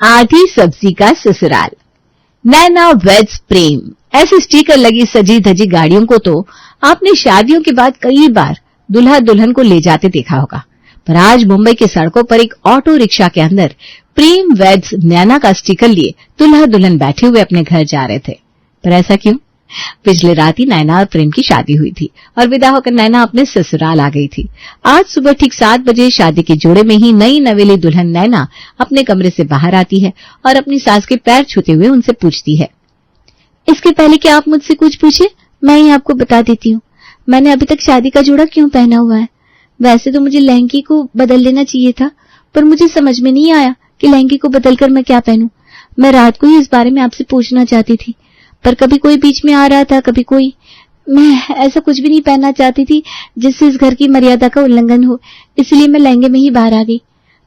आधी सब्जी का ससुराल, नैना वेड्स प्रेम, ऐसे स्टिकर लगी सजी धजी गाड़ियों को तो आपने शादियों के बाद कई बार दुल्हा दुल्हन को ले जाते देखा होगा, पर आज मुंबई की सड़कों पर एक ऑटो रिक्शा के अंदर प्रेम वेड्स नैना का स्टिकर लिए दुल्हा दुल्हन बैठे हुए अपने घर जा रहे थे। पर ऐसा क्यों? पिछले रात ही नैना और प्रेम की शादी हुई थी और विदा होकर नैना अपने ससुराल आ गई थी। आज सुबह ठीक 7 बजे शादी के जोड़े में ही नई नवेली दुल्हन नैना अपने कमरे से बाहर आती है और अपनी सास के पैर छूते हुए उनसे पूछती है, इसके पहले कि आप मुझसे कुछ पूछे, मैं ही आपको बता देती हूँ, मैंने अभी तक शादी का जोड़ा क्यों पहना हुआ है। वैसे तो मुझे लहंगे को बदल लेना चाहिए था, पर मुझे समझ में नहीं आया कि लहंगे को बदलकर मैं क्या पहनूं। मैं रात को ही इस बारे में आपसे पूछना चाहती थी, पर कभी कोई बीच में आ रहा था, कभी कोई। मैं ऐसा कुछ भी नहीं पहनना चाहती थी जिससे इस घर की मर्यादा का उल्लंघन हो, इसलिए मैं लहंगे में ही बाहर आ गई।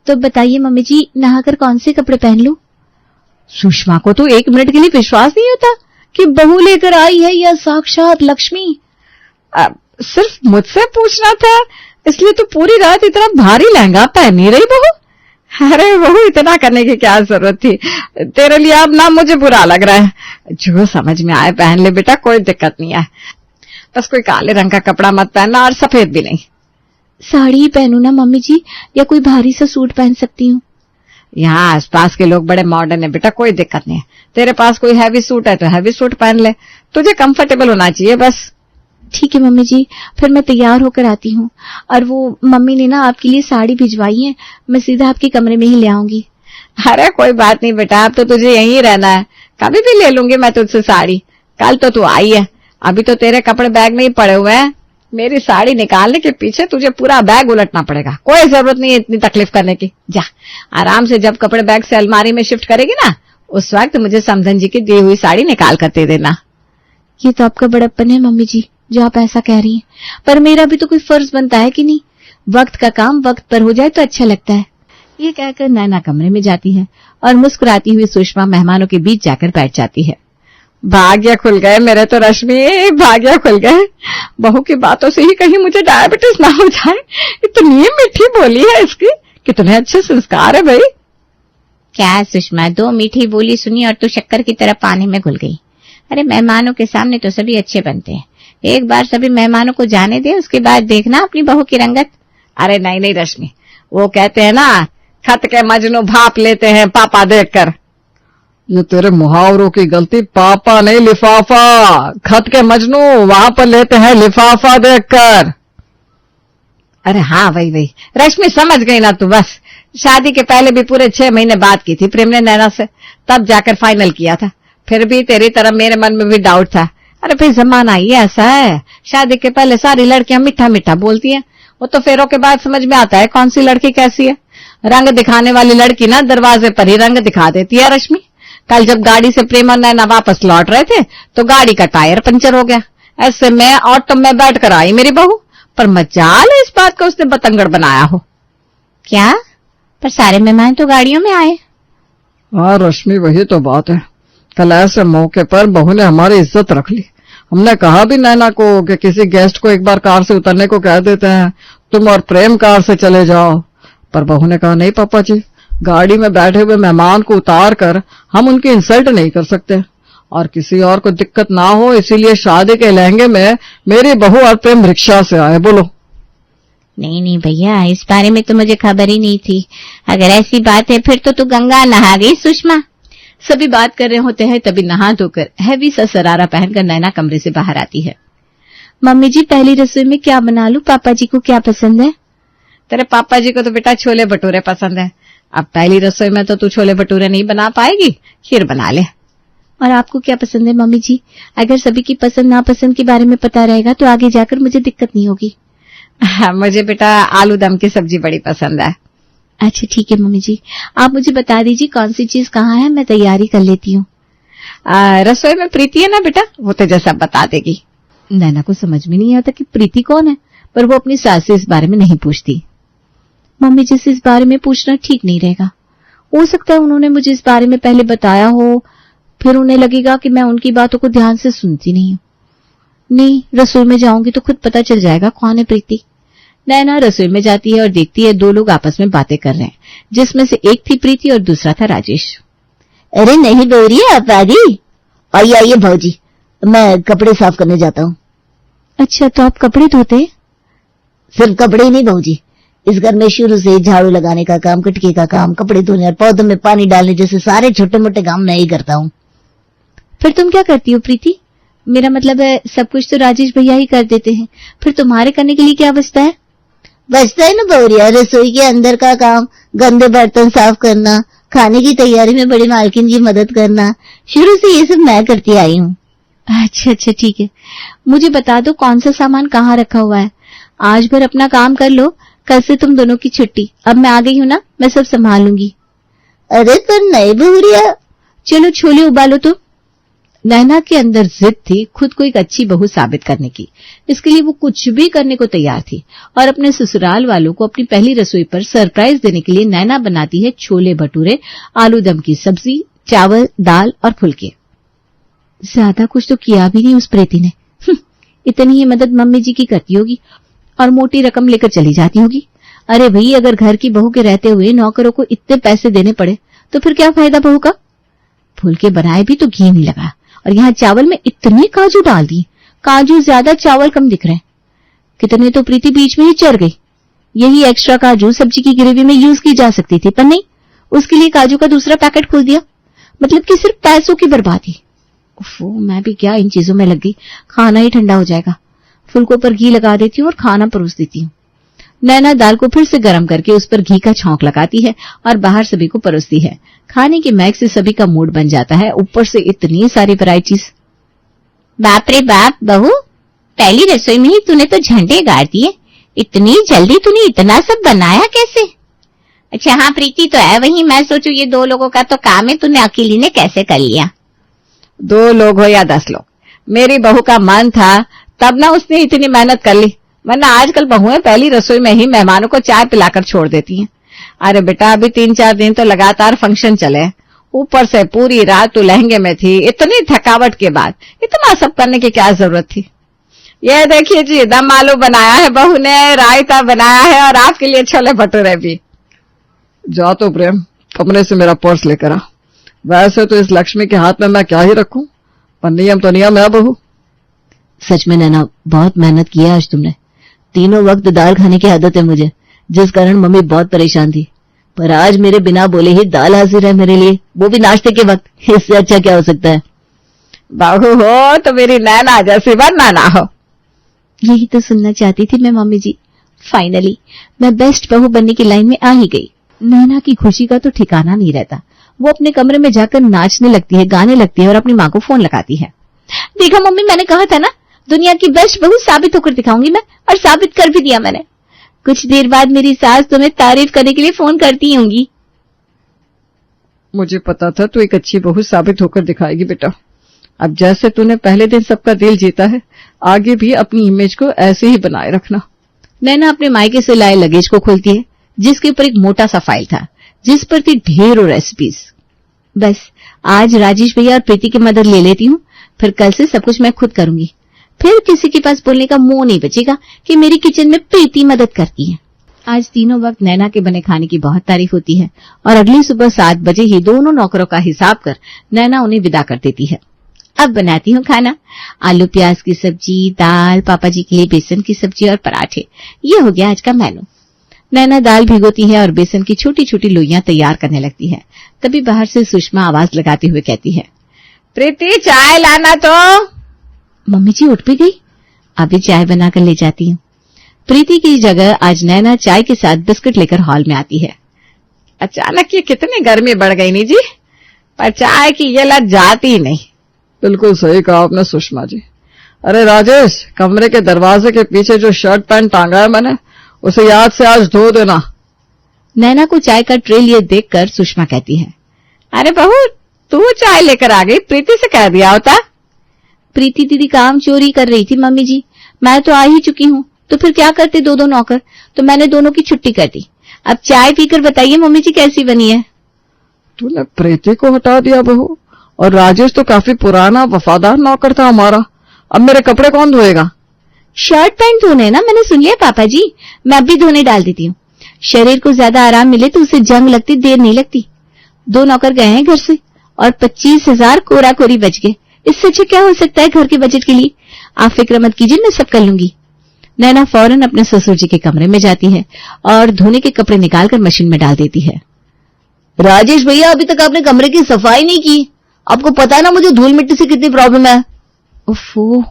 तो बताइए मम्मी जी, नहाकर कौन से कपड़े पहन लूं? सुषमा को तो 1 मिनट के लिए विश्वास नहीं होता कि बहू लेकर आई है या साक्षात लक्ष्मी। सिर्फ मुझसे पूछना था, इसलिए तो पूरी रात इतना भारी लहंगा पहनी रही बहू। अरे बहू, इतना करने की क्या जरूरत थी? तेरे लिए अब ना मुझे बुरा लग रहा है, जो समझ में आए पहन ले बेटा, कोई दिक्कत नहीं है। बस कोई काले रंग का कपड़ा मत पहनना और सफेद भी नहीं। साड़ी ही पहनू ना मम्मी जी, या कोई भारी सा सूट पहन सकती हूँ? यहाँ आसपास के लोग बड़े मॉडर्न है बेटा, कोई दिक्कत नहीं है। तेरे पास कोई हैवी सूट है तो हैवी सूट पहन ले, तुझे कंफर्टेबल होना चाहिए बस। ठीक है मम्मी जी, फिर मैं तैयार होकर आती हूँ। और वो मम्मी ने ना आपके लिए साड़ी भिजवाई है, मैं सीधा आपके कमरे में ही ले आऊंगी। अरे कोई बात नहीं बेटा, अब तो तुझे यहीं रहना है, कभी भी ले लूंगी मैं तुझसे साड़ी। कल तो तू आई है, अभी तो तेरे कपड़े बैग में ही पड़े हुए हैं। मेरी साड़ी निकालने के पीछे तुझे पूरा बैग उलटना पड़ेगा, कोई जरूरत नहीं है इतनी तकलीफ करने की। जा आराम से, जब कपड़े बैग से अलमारी में शिफ्ट करेगी ना, उस वक्त मुझे समधन जी की दी हुई साड़ी निकाल कर दे देना। ये तो आपका बड़प्पन है मम्मी जी, जो आप ऐसा कह रही हैं, पर मेरा भी तो कोई फर्ज बनता है कि नहीं। वक्त का काम वक्त पर हो जाए तो अच्छा लगता है। ये कहकर नैना कमरे में जाती है और मुस्कुराती हुई सुषमा मेहमानों के बीच जाकर बैठ जाती है। भाग्य खुल गए मेरे तो रश्मि, भाग्य खुल गए। बहू की बातों से ही कहीं मुझे डायबिटीज ना हो जाए। इतनी मीठी बोली है इसकी, कितने अच्छे संस्कार है भाई। क्या सुषमा, 2 मीठी बोली सुनी और तू शक्कर की तरह पानी में घुल गई। अरे मेहमानों के सामने तो सभी अच्छे बनते हैं, एक बार सभी मेहमानों को जाने दे, उसके बाद देखना अपनी बहू की रंगत। अरे नहीं नहीं रश्मि, वो कहते हैं ना, खत के मजनू भाप लेते हैं पापा देखकर। ये तेरे मुहावरों की गलती, पापा नहीं लिफाफा। खत के मजनू वहां पर लेते हैं लिफाफा देखकर। अरे हाँ वही रश्मि, समझ गई ना तू। बस शादी के पहले भी पूरे 6 महीने बात की थी प्रेम ने नैना से, तब जाकर फाइनल किया था। फिर भी तेरी तरह मेरे मन में भी डाउट था। अरे भाई जमाना ही ऐसा है, शादी के पहले सारी लड़कियां मीठा मीठा बोलती हैं, वो तो फेरों के बाद समझ में आता है कौन सी लड़की कैसी है। रंग दिखाने वाली लड़की ना दरवाजे पर ही रंग दिखा देती है रश्मि। कल जब गाड़ी से प्रेम और नैना वापस लौट रहे थे तो गाड़ी का टायर पंचर हो गया। ऐसे में ऑटो में बैठ कर आई मेरी बहू, पर मजाल है इस बात का उसने बतंगड़ बनाया हो। क्या? पर सारे मेहमान तो गाड़ियों में आए। हाँ रश्मि, वही तो बात है। कल ऐसे मौके पर बहू ने हमारी इज्जत रख ली। हमने कहा भी नैना को कि किसी गेस्ट को एक बार कार से उतरने को कह देते हैं, तुम और प्रेम कार से चले जाओ, पर बहू ने कहा नहीं पापा जी, गाड़ी में बैठे हुए मेहमान को उतार कर हम उनकी इंसल्ट नहीं कर सकते और किसी और को दिक्कत ना हो, इसीलिए शादी के लहंगे में मेरी बहू और प्रेम रिक्शा से आए। बोलो। नहीं भैया, इस बारे में तो मुझे खबर ही नहीं थी। अगर ऐसी बात है फिर तो तू गंगा नहा गई सुषमा। सभी बात कर रहे होते हैं, तभी नहा धोकर हैवी सा सरारा पहनकर नैना कमरे से बाहर आती है। मम्मी जी, पहली रसोई में क्या बना लूं? पापा जी को क्या पसंद है? तेरे पापा जी को तो बेटा छोले भटूरे पसंद है। अब पहली रसोई में तो तू छोले भटूरे नहीं बना पाएगी, खीर बना ले। और आपको क्या पसंद है मम्मी जी? अगर सभी की पसंद नापसंद के बारे में पता रहेगा तो आगे जाकर मुझे दिक्कत नहीं होगी। मुझे बेटा आलू दम की सब्जी बड़ी पसंद है। अच्छा ठीक है मम्मी जी, आप मुझे बता दीजिए कौन सी चीज कहाँ है, मैं तैयारी कर लेती हूँ। रसोई में प्रीति है ना बेटा, वो तो जैसा बता देगी। नैना को समझ में नहीं आता कि प्रीति कौन है, पर वो अपनी सास से इस बारे में नहीं पूछती। मम्मी जी से इस बारे में पूछना ठीक नहीं रहेगा। हो सकता है उन्होंने मुझे इस बारे में पहले बताया हो, फिर उन्हें लगेगा कि मैं उनकी बातों को ध्यान से सुनती नहीं हूँ। नहीं, रसोई में जाऊंगी तो खुद पता चल जाएगा कौन है प्रीति। नैना रसोई में जाती है और देखती है 2 लोग आपस में बातें कर रहे हैं, जिसमें से एक थी प्रीति और दूसरा था राजेश। अरे नहीं बोरिए आप आ गई। आइए आइए भाजी, मैं कपड़े साफ करने जाता हूँ। अच्छा, तो आप कपड़े धोते? सिर्फ कपड़े ही नहीं भाजी, इस घर में शुरू से झाड़ू लगाने का काम, कटके का काम, कपड़े धोने और पौधों में पानी डालने जैसे सारे छोटे मोटे काम मैं ही करता हूँ। फिर तुम क्या करती हो प्रीति? मेरा मतलब है सब कुछ तो राजेश भैया ही कर देते हैं, फिर तुम्हारे करने के लिए क्या बचता है? बचता है ना बौरिया, रसोई के अंदर का काम, गंदे बर्तन साफ करना, खाने की तैयारी में बड़ी मालकिन की मदद करना, शुरू से ये सब मैं करती आई हूँ। अच्छा अच्छा ठीक है, मुझे बता दो कौन सा सामान कहाँ रखा हुआ है। आज भर अपना काम कर लो, कल से तुम दोनों की छुट्टी। अब मैं आ गई हूँ ना, मैं सब संभाल लूंगी। अरे पर नहीं बौरिया। चलो छोले उबालो तुम। नैना के अंदर जिद थी खुद को एक अच्छी बहू साबित करने की। इसके लिए वो कुछ भी करने को तैयार थी और अपने ससुराल वालों को अपनी पहली रसोई पर सरप्राइज देने के लिए नैना बनाती है छोले भटूरे, आलू दम की सब्जी, चावल, दाल और फुलके। ज्यादा कुछ तो किया भी नहीं उस प्रीति ने। इतनी ही मदद मम्मी जी की करती होगी और मोटी रकम लेकर चली जाती होगी। अरे भाई, अगर घर की बहू के रहते हुए नौकरों को इतने पैसे देने पड़े तो फिर क्या फायदा बहू का? फुलके बनाए भी तो घी नहीं लगा और यहाँ चावल में इतने काजू डाल दिए, काजू ज्यादा चावल कम दिख रहे हैं। कितने तो प्रीति बीच में ही चढ़ गई। यही एक्स्ट्रा काजू सब्जी की ग्रेवी में यूज की जा सकती थी, पर नहीं, उसके लिए काजू का दूसरा पैकेट खोल दिया। मतलब कि सिर्फ पैसों की बर्बादी। उफ़ो, मैं भी क्या इन चीजों में लग गई। खाना ही ठंडा हो जाएगा। फुलकों पर घी लगा देती हूँ और खाना परोस देती हूँ। नैना दाल को फिर से गर्म करके उस पर घी का छौंक लगाती है और बाहर सभी को परोसती है। खाने की महक से सभी का मूड बन जाता है, ऊपर से इतनी सारी वैरायटीज। बाप रे बाप बहू, पहली रसोई में ही तूने तो झंडे गाड़ दिए। इतनी जल्दी तूने इतना सब बनाया कैसे? अच्छा हाँ, प्रीति तो है वही। मैं सोचू ये 2 लोगों का तो काम है, तूने अकेली ने कैसे कर लिया? 2 लोग हो या 10 लोग, मेरी बहू का मन था तब ना उसने इतनी मेहनत कर ली, वरना आजकल बहुएं पहली रसोई में ही मेहमानों को चाय पिलाकर छोड़ देती हैं। अरे बेटा, अभी 3-4 दिन तो लगातार फंक्शन चले, ऊपर से पूरी रात तो लहंगे में थी। इतनी थकावट के बाद इतना सब करने की क्या जरूरत थी? ये देखिए जी, दम आलू बनाया है बहू ने, रायता बनाया है और आपके लिए छोले भटूरे भी। जा तो प्रेम, कमरे से मेरा पर्स लेकर आ। वैसे तो इस लक्ष्मी के हाथ में मैं क्या ही रखूं, पर नियम तो नियम है बहू। सच में नैना, बहुत मेहनत की है आज तुमने। तीनों वक्त दाल खाने की आदत है मुझे, जिस कारण मम्मी बहुत परेशान थी। पर आज मेरे बिना बोले ही दाल हाजिर है मेरे लिए, वो भी नाश्ते के वक्त। इससे अच्छा क्या हो सकता है? बहू हो तो मेरी नैना जैसी वरना ना हो। यही तो सुनना चाहती थी मैं मम्मी जी। फाइनली मैं बेस्ट बहू बनने की लाइन में आ ही गई। नैना की खुशी का तो ठिकाना नहीं रहता। वो अपने कमरे में जाकर नाचने लगती है, गाने लगती है और अपनी माँ को फोन लगाती है। देखा मम्मी, मैंने कहा था ना, दुनिया की बेस्ट बहू साबित होकर दिखाऊंगी मैं, और साबित कर भी दिया मैंने। कुछ देर बाद मेरी सास तुम्हें तारीफ करने के लिए फोन करती होंगी। मुझे पता था तू एक अच्छी बहू साबित होकर दिखाएगी बेटा। अब जैसे तूने पहले दिन सबका दिल जीता है, आगे भी अपनी इमेज को ऐसे ही बनाए रखना। नैना अपने मायके से लाए लगेज को खोलती है, जिसके ऊपर एक मोटा सा फाइल था, जिस पर थी ढेरों रेसिपीज। बस आज राजेश भैया और प्रीति की मदद ले लेती हूँ, फिर कल से सब कुछ मैं खुद करूंगी। फिर किसी के पास बोलने का मुंह नहीं बचेगा कि मेरी किचन में प्रीति मदद करती है। आज तीनों वक्त नैना के बने खाने की बहुत तारीफ होती है और अगली सुबह 7 बजे ही दोनों नौकरों का हिसाब कर नैना उन्हें विदा कर देती है। अब बनाती हूँ खाना। आलू प्याज की सब्जी, दाल, पापा जी के लिए बेसन की सब्जी और पराठे। ये हो गया आज का मेनू। नैना दाल भिगोती है और बेसन की छोटी छोटी लोइयां तैयार करने लगती है। तभी बाहर से सुषमा आवाज लगाते हुए कहती है, प्रीति चाय लाना तो। मम्मी जी उठ भी गई, अभी चाय बनाकर ले जाती हूँ। प्रीति की जगह आज नैना चाय के साथ बिस्किट लेकर हॉल में आती है। अचानक ये कितनी गर्मी बढ़ गई नी जी, पर चाय की ये लत जाती नहीं। बिल्कुल सही कहा आपने सुषमा जी। अरे राजेश, कमरे के दरवाजे के पीछे जो शर्ट पैंट टांगा है मैंने, उसे याद से आज धो देना। नैना को चाय का ट्रे लिए देखकर सुषमा कहती है, अरे बहू तू चाय लेकर आ गई, प्रीति से कह दिया होता। प्रीति दीदी काम चोरी कर रही थी मम्मी जी, मैं तो आ ही चुकी हूँ, तो फिर क्या करते 2-2 नौकर, तो मैंने दोनों की छुट्टी कर दी। अब चाय पीकर बताइए मम्मी जी कैसी बनी है। तूने प्रीति को हटा दिया बहू, और राजेश तो काफी पुराना वफादार नौकर था हमारा। अब मेरे कपड़े कौन धोएगा? शर्ट पैंट धोने ना, मैंने सुन लिया पापा जी, मैं भी धोने डाल देती हूँ। शरीर को ज्यादा आराम मिले तो उसे जंग लगती देर नहीं लगती। 2 नौकर गए हैं घर से और 25,000 कोरा कोरी बच गए। इससे अच्छा क्या हो सकता है घर के बजट के लिए। आप फिक्र मत कीजिए, मैं सब कर लूंगी। नैना फौरन अपने ससुर जी के कमरे में जाती है और धोने के कपड़े निकालकर मशीन में डाल देती है। राजेश भैया, अभी तक आपने कमरे की सफाई नहीं की। आपको पता है ना मुझे धूल मिट्टी से कितनी प्रॉब्लम है। ओफो,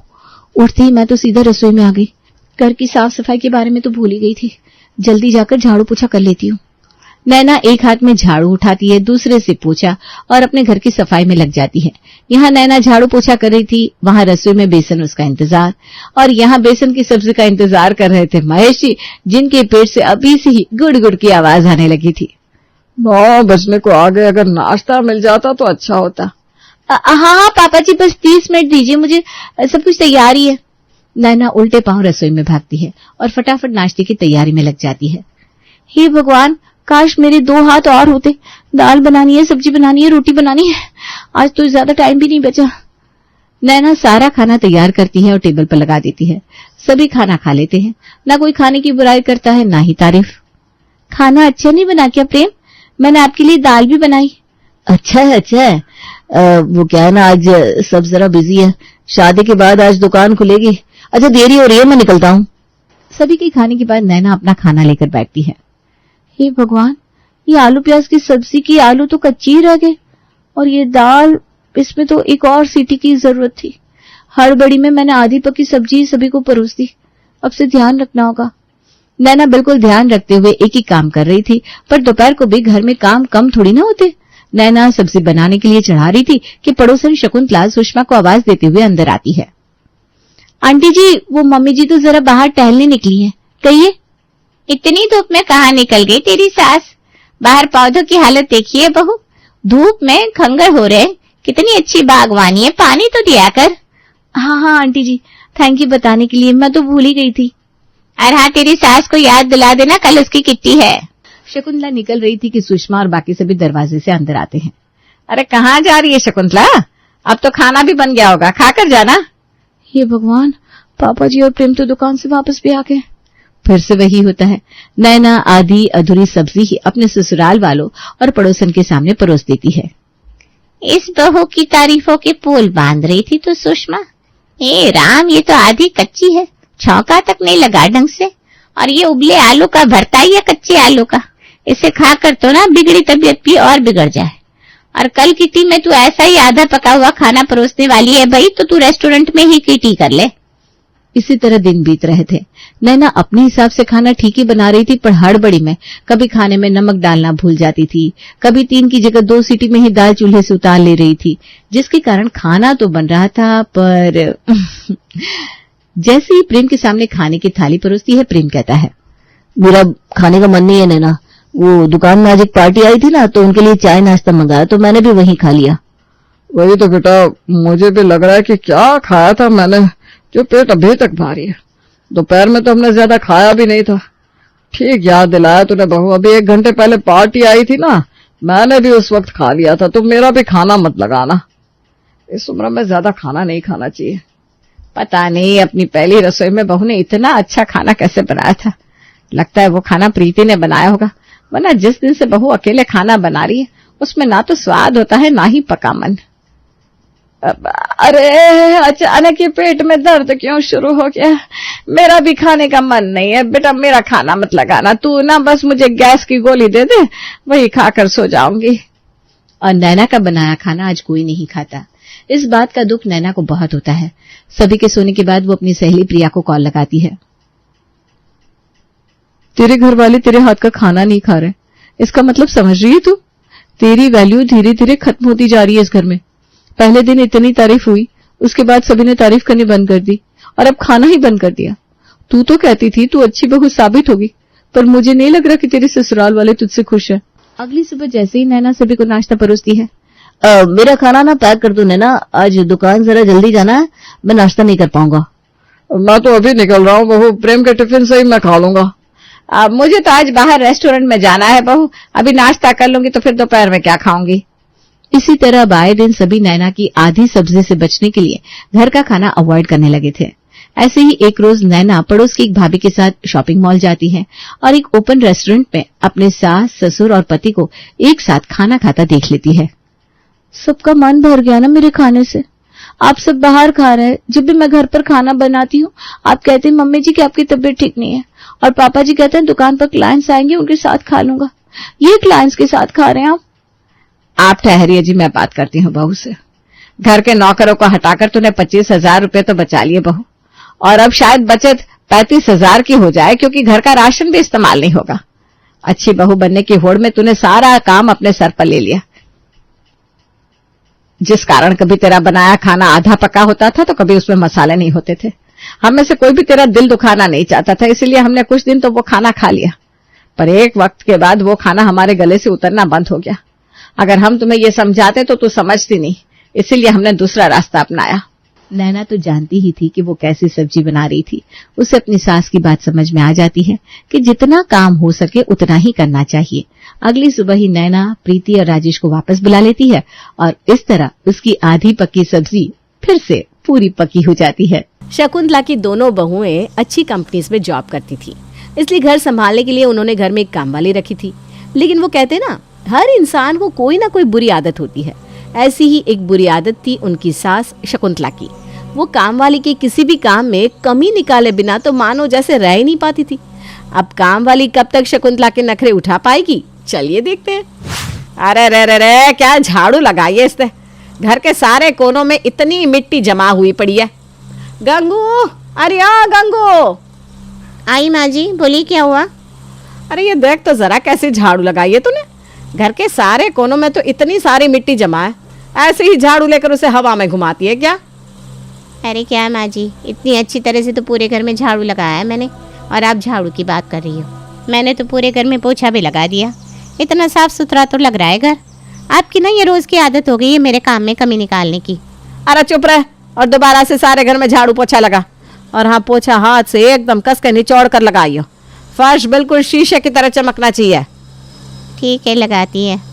उठते ही मैं तो सीधा रसोई में आ गई। घर की साफ सफाई के बारे में तो भूल ही गई थी। जल्दी जाकर झाड़ू पोछा कर लेती हूँ। नैना एक हाथ में झाड़ू उठाती है, दूसरे से पोछा और अपने घर की सफाई में लग जाती है। यहाँ नैना झाड़ू पोछा कर रही थी, वहां रसोई में बेसन उसका इंतजार, और यहाँ बेसन की सब्जी का इंतजार कर रहे थे महेश जी, जिनके पेट से अभी से ही गुड़ गुड़ की आवाज आने लगी थी। 9 बजने को आ गए, अगर नाश्ता मिल जाता तो अच्छा होता। हाँ पापा जी, बस 30 मिनट दीजिए मुझे, सब कुछ तैयार ही है। नैना उल्टे पांव रसोई में भागती है और फटाफट नाश्ते की तैयारी में लग जाती है। हे भगवान, काश मेरे 2 हाथ और होते। दाल बनानी है, सब्जी बनानी है, रोटी बनानी है। आज तो ज्यादा टाइम भी नहीं बचा। नैना सारा खाना तैयार करती है और टेबल पर लगा देती है। सभी खाना खा लेते हैं। ना कोई खाने की बुराई करता है, ना ही तारीफ। खाना अच्छा नहीं बना क्या प्रेम? मैंने आपके लिए दाल भी बनाई। अच्छा है, अच्छा है। वो क्या है ना, आज सब जरा बिजी है। शादी के बाद आज दुकान खुलेगी। अच्छा, देरी हो रही है, मैं निकलता हूँ। सभी के खाने के बाद नैना अपना खाना लेकर बैठती है। हे भगवान, ये आलू प्याज की सब्जी की आलू तो कच्ची ही रह गए, और ये दाल, इसमें तो एक और सीटी की जरूरत थी। हड़बड़ी में मैंने आधी पकी सब्जी सभी को परोस दी। अब से ध्यान रखना होगा। नैना बिल्कुल ध्यान रखते हुए एक ही काम कर रही थी, पर दोपहर को भी घर में काम कम थोड़ी ना होते। नैना सब्जी बनाने के लिए चढ़ा रही थी कि पड़ोसन शकुंतला सुषमा को आवाज देते हुए अंदर आती है। आंटी जी, वो मम्मी जी तो जरा बाहर टहलने निकली हैं, कहिए। इतनी धूप में कहाँ निकल गई तेरी सास? बाहर पौधों की हालत देखिए बहू, धूप में खंगर हो रहे। कितनी अच्छी बागवानी है, पानी तो दिया कर। हाँ हाँ आंटी जी, थैंक यू बताने के लिए, मैं तो भूल ही गई थी। और हाँ, तेरी सास को याद दिला देना, कल उसकी किट्टी है। शकुंतला निकल रही थी कि सुषमा और बाकी सभी दरवाजे से अंदर आते हैं। अरे कहाँ जा रही है शकुंतला? अब तो खाना भी बन गया होगा, खाकर जाना। हे भगवान, पापा जी और प्रेम तो दुकान से वापस भी आ गए। फिर से वही होता है। नैना आधी अधूरी सब्जी ही अपने ससुराल वालों और पड़ोसन के सामने परोस देती है। इस बहू की तारीफों के पोल बांध रही थी तो सुषमा, ए राम, ये तो आधी कच्ची है, छौंका तक नहीं लगा ढंग से। और ये उबले आलू का भरता ही है, कच्चे आलू का। इसे खाकर तो ना बिगड़ी तबीयत भी और बिगड़ जाए। और कल किटी में तू ऐसा ही आधा पका हुआ खाना परोसने वाली है भाई, तो तू रेस्टोरेंट में ही किटी कर ले। इसी तरह दिन बीत रहे थे। नैना अपने हिसाब से खाना ठीक ही बना रही थी, पर हड़बड़ी में कभी खाने में नमक डालना भूल जाती थी, कभी 3 की जगह 2 सीटी में ही दाल चूल्हे से उतार ले रही थी, जिसके कारण खाना तो बन रहा था, पर जैसे ही प्रेम के सामने खाने की थाली परोसती है, प्रेम कहता है, मेरा खाने का मन नहीं है नैना। वो दुकान में आज एक पार्टी आई थी ना, तो उनके लिए चाय नाश्ता मंगाया, तो मैंने भी वहीं खा लिया। वही तो बेटा, मुझे भी लग रहा है कि क्या खाया था मैंने, जो पेट अभी तक भारी है। दोपहर में तो हमने ज्यादा खाया भी नहीं था। ठीक याद दिलाया तूने बहू, अभी 1 घंटे पहले पार्टी आई थी ना, मैंने भी उस वक्त खा लिया था, तो मेरा भी खाना मत लगाना। इस उम्र में ज्यादा खाना नहीं खाना चाहिए। पता नहीं अपनी पहली रसोई में बहू ने इतना अच्छा खाना कैसे बनाया था। लगता है वो खाना प्रीति ने बनाया होगा, वरना जिस दिन से बहू अकेले खाना बना रही है, उसमें ना तो स्वाद होता है, ना ही पका मन। अरे अचानक ये पेट में दर्द क्यों शुरू हो गया? मेरा भी खाने का मन नहीं है। बेटा मेरा खाना मत लगाना, तू ना बस मुझे गैस की गोली दे दे, वही खाकर सो जाऊंगी। और नैना का बनाया खाना आज कोई नहीं खाता। इस बात का दुख नैना को बहुत होता है। सभी के सोने के बाद वो अपनी सहेली प्रिया को कॉल लगाती है। तेरे घर वाले तेरे हाथ का खाना नहीं खा रहे, इसका मतलब समझ रही है तू? तेरी वैल्यू धीरे धीरे खत्म होती जा रही है इस घर में। पहले दिन इतनी तारीफ हुई, उसके बाद सभी ने तारीफ करनी बंद कर दी, और अब खाना ही बंद कर दिया। तू तो कहती थी तू अच्छी बहू साबित होगी, पर मुझे नहीं लग रहा कि तेरे ससुराल वाले तुझसे खुश है। अगली सुबह जैसे ही नैना सभी को नाश्ता परोसती है, मेरा खाना ना पैक कर दो नैना, आज दुकान जरा जल्दी जाना है, मैं नाश्ता नहीं कर पाऊंगा। मैं तो अभी निकल रहा हूँ बहू, प्रेम के टिफिन से ही मैं खा लूंगा। मुझे तो आज बाहर रेस्टोरेंट में जाना है बहू, अभी नाश्ता कर लूंगी तो फिर दोपहर में क्या खाऊंगी। इसी तरह अब आए दिन सभी नैना की आधी सब्जी से बचने के लिए घर का खाना अवॉइड करने लगे थे। ऐसे ही एक रोज नैना पड़ोस की एक भाभी के साथ शॉपिंग मॉल जाती है और एक ओपन रेस्टोरेंट में अपने सास, ससुर और पति को एक साथ खाना खाता देख लेती है। सबका मन भर गया ना मेरे खाने से। आप सब बाहर खा रहे हैं, जब भी मैं घर पर खाना बनाती हूँ आप कहते हैं मम्मी जी कि आपकी तबीयत ठीक नहीं है, और पापा जी कहते हैं दुकान पर क्लाइंट्स आएंगे उनके साथ खा लूंगा। ये क्लाइंट्स के साथ खा रहे हैं आप ठहरिए जी, मैं बात करती हूँ बहू से। घर के नौकरों को हटाकर तूने 25,000 रुपए तो बचा लिए बहू, और अब शायद बचत 35,000 की हो जाए, क्योंकि घर का राशन भी इस्तेमाल नहीं होगा। अच्छी बहू बनने की होड़ में तूने सारा काम अपने सर पर ले लिया, जिस कारण कभी तेरा बनाया खाना आधा पका होता था तो कभी उसमें मसाले नहीं होते थे। हम में से कोई भी तेरा दिल दुखाना नहीं चाहता था, इसलिए हमने कुछ दिन तो वो खाना खा लिया, पर एक वक्त के बाद वो खाना हमारे गले से उतरना बंद हो गया। अगर हम तुम्हें ये समझाते तो तू समझती नहीं, इसीलिए हमने दूसरा रास्ता अपनाया। नैना तो जानती ही थी कि वो कैसी सब्जी बना रही थी। उसे अपनी सास की बात समझ में आ जाती है कि जितना काम हो सके उतना ही करना चाहिए। अगली सुबह ही नैना प्रीति और राजेश को वापस बुला लेती है और इस तरह उसकी आधी पकी सब्जी फिर से पूरी पकी हो जाती है। शकुंतला की दोनों बहुएं अच्छी कंपनीज में जॉब करती थी, इसलिए घर संभालने के लिए उन्होंने घर में एक काम वाली रखी थी। लेकिन वो कहते ना, हर इंसान को कोई ना कोई बुरी आदत होती है। ऐसी ही एक बुरी आदत थी उनकी सास शकुंतला की। वो काम वाली के किसी भी काम में कमी निकाले बिना तो मानो जैसे रह ही नहीं पाती थी। अब काम वाली कब तक शकुंतला के नखरे उठा पाएगी, चलिए देखते हैं। अरे रे रे रे, क्या झाड़ू लगाई है इसने, घर के सारे कोनों में इतनी मिट्टी जमा हुई पड़ी है। गंगू, अरे गंगू। आई माँ जी, बोली क्या हुआ? अरे ये देख तो जरा कैसे झाड़ू लगाई है तूने, घर के सारे कोनों में तो इतनी सारी मिट्टी जमा है, ऐसे ही झाड़ू लेकर उसे हवा में घुमाती है क्या? अरे क्या माँ जी, इतनी अच्छी तरह से तो पूरे घर में झाड़ू लगाया है मैंने, और आप झाड़ू की बात कर रही हो। मैंने तो पूरे घर में पोछा भी लगा दिया, इतना साफ सुथरा तो लग रहा है घर। आपकी ना ये रोज की आदत हो गई है मेरे काम में कमी निकालने की। अरे चुप रह और दोबारा से सारे घर में झाड़ू पोछा लगा, और हाँ, पोछा हाथ से एकदम कस के निचोड़ कर लगाइयो। फर्श बिल्कुल शीशे की तरह चमकना चाहिए। ठीक है, लगाती है।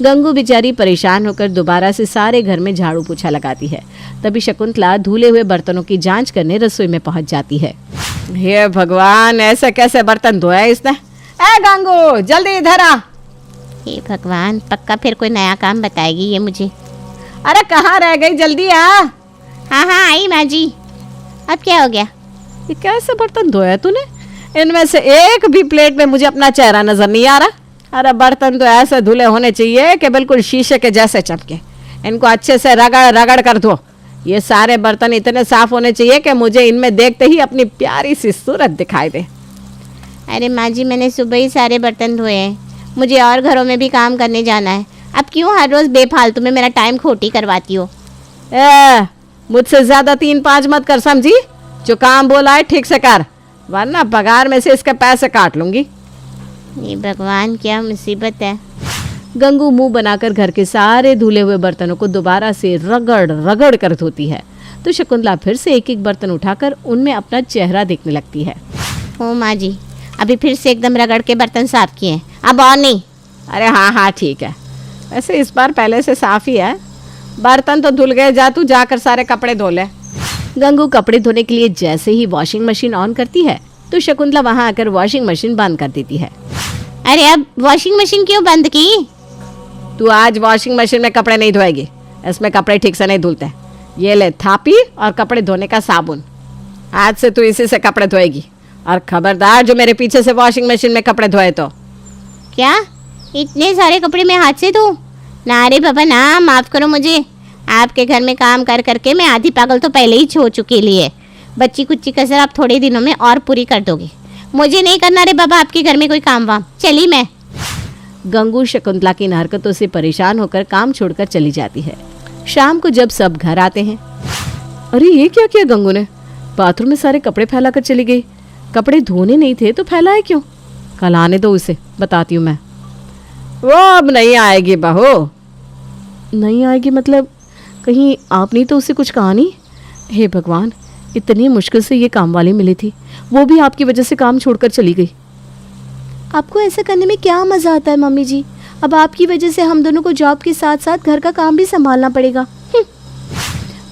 गंगू बेचारी परेशान होकर दोबारा से सारे घर में झाड़ू पोछा लगाती है। तभी शकुंतला धुले हुए बर्तनों की जांच करने रसोई में पहुंच जाती है। हे भगवान, ऐसे कैसे बर्तन धोया इसने? ए गंगू, जल्दी इधर आ। हे भगवान, पक्का फिर कोई नया काम बताएगी ये मुझे। अरे कहाँ रह गई, जल्दी आ। हाँ हाँ आई माँ जी। अब क्या हो गया? ये कैसे बर्तन धोया तूने? इनमें से एक भी प्लेट में मुझे अपना चेहरा नजर नहीं आ रहा। अरे बर्तन तो ऐसे धुले होने चाहिए कि बिल्कुल शीशे के जैसे चमके। इनको अच्छे से रगड़ रगड़ कर धो। ये सारे बर्तन इतने साफ होने चाहिए कि मुझे इनमें देखते ही अपनी प्यारी सी सूरत दिखाई दे। अरे माँ जी, मैंने सुबह ही सारे बर्तन धोए हैं, मुझे और घरों में भी काम करने जाना है। अब क्यों हर रोज बेफालतू में मेरा टाइम खोटी करवाती हो? मुझसे ज्यादा 3-5 मत कर, समझी? जो काम बोला है ठीक से कर, वरना पगार में से इसके पैसे काट लूंगी। ये भगवान, क्या मुसीबत है। गंगू मुंह बनाकर घर के सारे धुले हुए बर्तनों को दोबारा से रगड़ रगड़ कर धोती है, तो शकुंतला फिर से एक एक बर्तन उठाकर उनमें अपना चेहरा देखने लगती है। ओ माँ जी, अभी फिर से एकदम रगड़ के बर्तन साफ किए हैं, अब और नहीं। अरे हाँ हाँ ठीक है, वैसे इस बार पहले से साफ ही है। बर्तन तो धुल गए, जा तू जाकर सारे कपड़े धो ले। गंगू कपड़े धोने के लिए जैसे ही वॉशिंग मशीन ऑन करती है तो शकुंतला वहां आकर वॉशिंग मशीन बंद कर देती है। अरे अब वॉशिंग मशीन क्यों बंद की? तू आज वॉशिंग मशीन में कपड़े नहीं धोएगी, इसमें कपड़े ठीक से नहीं धुलते। ये ले थापी और कपड़े धोने का साबुन, आज से तू इसी से कपड़े धोएगी। और खबरदार जो मेरे पीछे से वॉशिंग मशीन में कपड़े धोए तो। क्या इतने सारे कपड़े मैं हाथ से धोऊं? ना रे बाबा ना, माफ करो मुझे। आपके घर में काम कर करके मैं आधी पागल तो पहले ही हो चुकी लिए। बच्ची कुच्ची कसर आप थोड़े दिनों में और पूरी कर दोगे। मुझे नहीं करना रे बाबा आपके घर में कोई काम वाम, चली मैं। गंगू शकुंतला की इन हरकतों से परेशान होकर काम छोड़कर चली जाती है। शाम को जब सब घर आते हैं, अरे ये क्या किया गंगू ने? बाथरूम में सारे कपड़े फैला कर चली गई। कपड़े धोने नहीं थे तो फैलाए क्यों? कल आने दो उसे, बताती हूँ मैं। वो अब नहीं आएगी बहू। नहीं आएगी मतलब कहीं आपने तो उसे कुछ कहा नहीं? हे भगवान, इतनी मुश्किल से ये काम वाली मिली थी, वो भी आपकी वजह से काम छोड़कर चली गई। आपको ऐसा करने में क्या मजा आता है मम्मी जी? अब आपकी वजह से हम दोनों को जॉब के साथ साथ घर का काम भी संभालना पड़ेगा।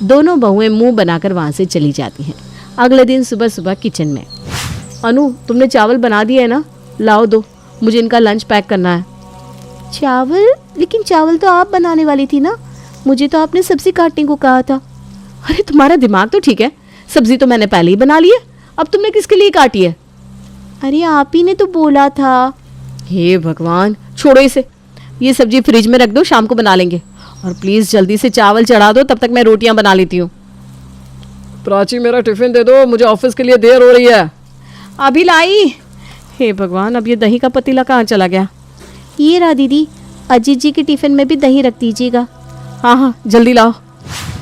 दोनों बहुएं मुंह बनाकर वहां से चली जाती हैं। अगले दिन सुबह सुबह किचन में, अनु तुमने चावल बना दिए है ना? लाओ दो, मुझे इनका लंच पैक करना है। चावल? लेकिन चावल तो आप बनाने वाली थी ना, मुझे तो आपने सब्जी काटने को कहा था। अरे तुम्हारा दिमाग तो ठीक है, सब्जी तो मैंने पहले ही बना ली है, अब तुमने किसके लिए काटी है? अरे आप ही ने तो बोला था। हे भगवान, छोड़ो इसे, ये सब्जी फ्रिज में रख दो, शाम को बना लेंगे। और प्लीज जल्दी से चावल चढ़ा दो, तब तक मैं रोटियां बना लेती हूँ। प्राची मेरा टिफिन दे दो, मुझे ऑफिस के लिए देर हो रही है। अभी लाई। हे भगवान, अब ये दही का पतीला कहाँ चला गया? ये रहा दीदी, अजीत जी के टिफिन में भी दही रख दीजिएगा। हाँ हाँ, जल्दी लाओ।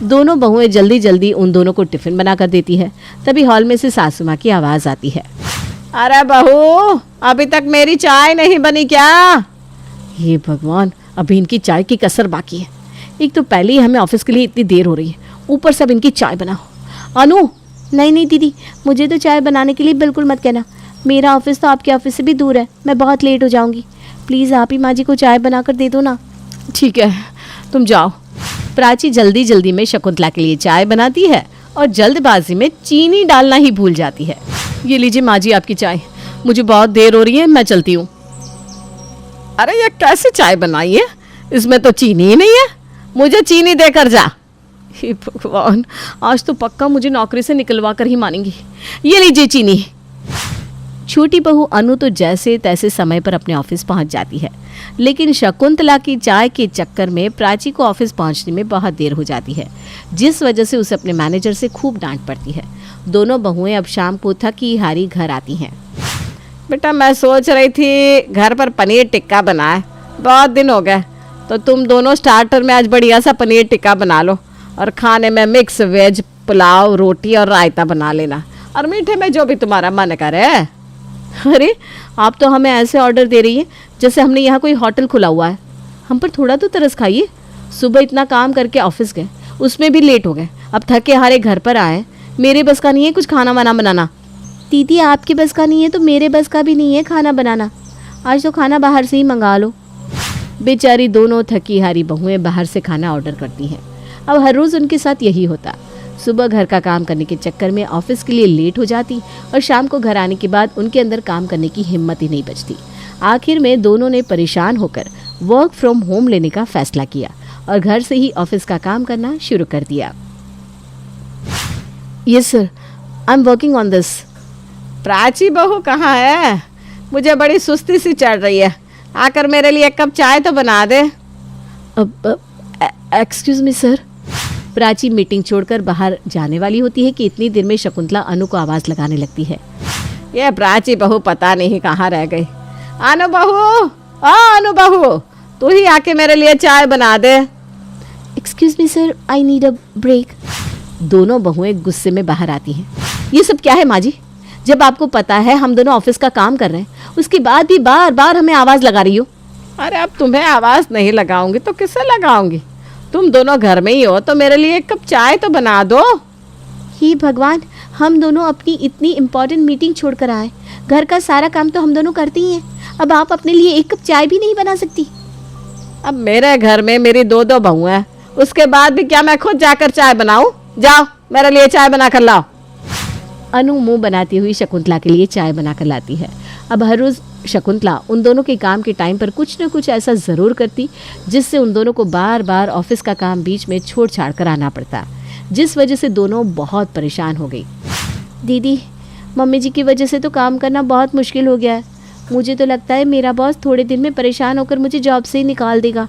दोनों बहुएं जल्दी जल्दी उन दोनों को टिफिन बनाकर देती है। तभी हॉल में से सासू माँ की आवाज आती है। अरे बहू, अभी तक मेरी चाय नहीं बनी क्या? हे भगवान, अभी इनकी चाय की कसर बाकी है। एक तो पहले ही हमें ऑफिस के लिए इतनी देर हो रही है, ऊपर से अब इनकी चाय बनाओ। अनु, नहीं नहीं दीदी, मुझे तो चाय बनाने के लिए बिल्कुल मत कहना। मेरा ऑफिस तो आपके ऑफिस से भी दूर है, मैं बहुत लेट हो जाऊंगी। प्लीज़ आप ही माँ जी को चाय बनाकर दे दो ना। ठीक है, तुम जाओ। प्राची जल्दी जल्दी में शकुंतला के लिए चाय बनाती है और जल्दबाजी में चीनी डालना ही भूल जाती है। ये लीजिए माँ जी आपकी चाय, मुझे बहुत देर हो रही है, मैं चलती हूँ। अरे ये कैसे चाय बनाई है? इसमें तो चीनी ही नहीं है, मुझे चीनी देकर जा। हे भगवान, आज तो पक्का मुझे नौकरी से निकलवा कर ही मानेंगी। ये लीजिए चीनी। छोटी बहू अनु तो जैसे तैसे समय पर अपने ऑफिस पहुंच जाती है, लेकिन शकुंतला की चाय के चक्कर में प्राची को ऑफिस पहुंचने में बहुत देर हो जाती है, जिस वजह से उसे अपने मैनेजर से खूब डांट पड़ती है। दोनों बहुएं अब शाम को थकी हारी घर आती हैं। बेटा मैं सोच रही थी घर पर पनीर टिक्का बनाए, बहुत दिन हो गए, तो तुम दोनों स्टार्टर में आज बढ़िया सा पनीर टिक्का बना लो और खाने में मिक्स वेज पुलाव, रोटी और रायता बना लेना, और मीठे में जो भी तुम्हारा मन करे। अरे आप तो हमें ऐसे ऑर्डर दे रही है जैसे हमने यहाँ कोई होटल खुला हुआ है। हम पर थोड़ा तो तरस खाइए। सुबह इतना काम करके ऑफिस गए, उसमें भी लेट हो गए, अब थके हारे घर पर आए। मेरे बस का नहीं है कुछ खाना वाना बनाना। दीदी आपके बस का नहीं है तो मेरे बस का भी नहीं है खाना बनाना। आज तो खाना बाहर से ही मंगा लो। बेचारी दोनों थकी हारी बहुएं बाहर से खाना ऑर्डर करती हैं। अब हर रोज उनके साथ यही होता। सुबह घर का काम करने के चक्कर में ऑफिस के लिए लेट हो जाती और शाम को घर आने के बाद उनके अंदर काम करने की हिम्मत ही नहीं बचती। आखिर में दोनों ने परेशान होकर वर्क फ्रॉम होम लेने का फैसला किया और घर से ही ऑफिस का काम करना शुरू कर दिया। Yes sir, I am working on this. Prachi बहू कहाँ है? मुझे बड़ी सुस्ती सी चढ़ रही है, आकर मेरे लिए एक कप चाय तो बना दे। Excuse me sir. Prachi meeting छोड़कर बाहर जाने वाली होती है कि इतनी देर में शकुंतला अनु को आवाज लगाने लगती है। ये प्राची बहू पता नहीं कहाँ रह गई। अनु बहू, अनु बहू, तू ही आके मेरे लिए चाय बना दे। Excuse me sir, I need a break. दोनों बहुएं गुस्से में बाहर आती हैं। ये सब क्या है माँ जी? जब आपको पता है हम दोनों ऑफिस का काम कर रहे हैं, उसके बाद भी बार बार हमें आवाज लगा रही हो। अरे अब तुम्हें आवाज नहीं लगाऊंगी तो किसे लगाऊंगी? तुम दोनों घर में ही हो तो मेरे लिए एक कप चाय तो बना दो। हे भगवान, हम दोनों अपनी इतनी इम्पोर्टेंट मीटिंग छोड़कर आए, घर का सारा काम तो हम दोनों करते ही हैं, अब आप अपने लिए एक कप चाय भी नहीं बना सकती? अब मेरे घर में मेरी दो दो बहू हैं, उसके बाद भी क्या मैं खुद जाकर चाय बनाऊं? जाओ मेरे लिए चाय बना कर लाओ। अनु मुंह बनाती हुई शकुंतला के लिए चाय बनाकर लाती है। अब हर रोज शकुंतला उन दोनों के काम के टाइम पर कुछ न कुछ ऐसा जरूर करती जिससे उन दोनों को बार बार ऑफिस का काम बीच में छोड़ छाड़ कर आना पड़ता, जिस वजह से दोनों बहुत परेशान हो गई। दीदी, मम्मी जी की वजह से तो काम करना बहुत मुश्किल हो गया है। मुझे तो लगता है मेरा बॉस थोड़े दिन में परेशान होकर मुझे जॉब से ही निकाल देगा।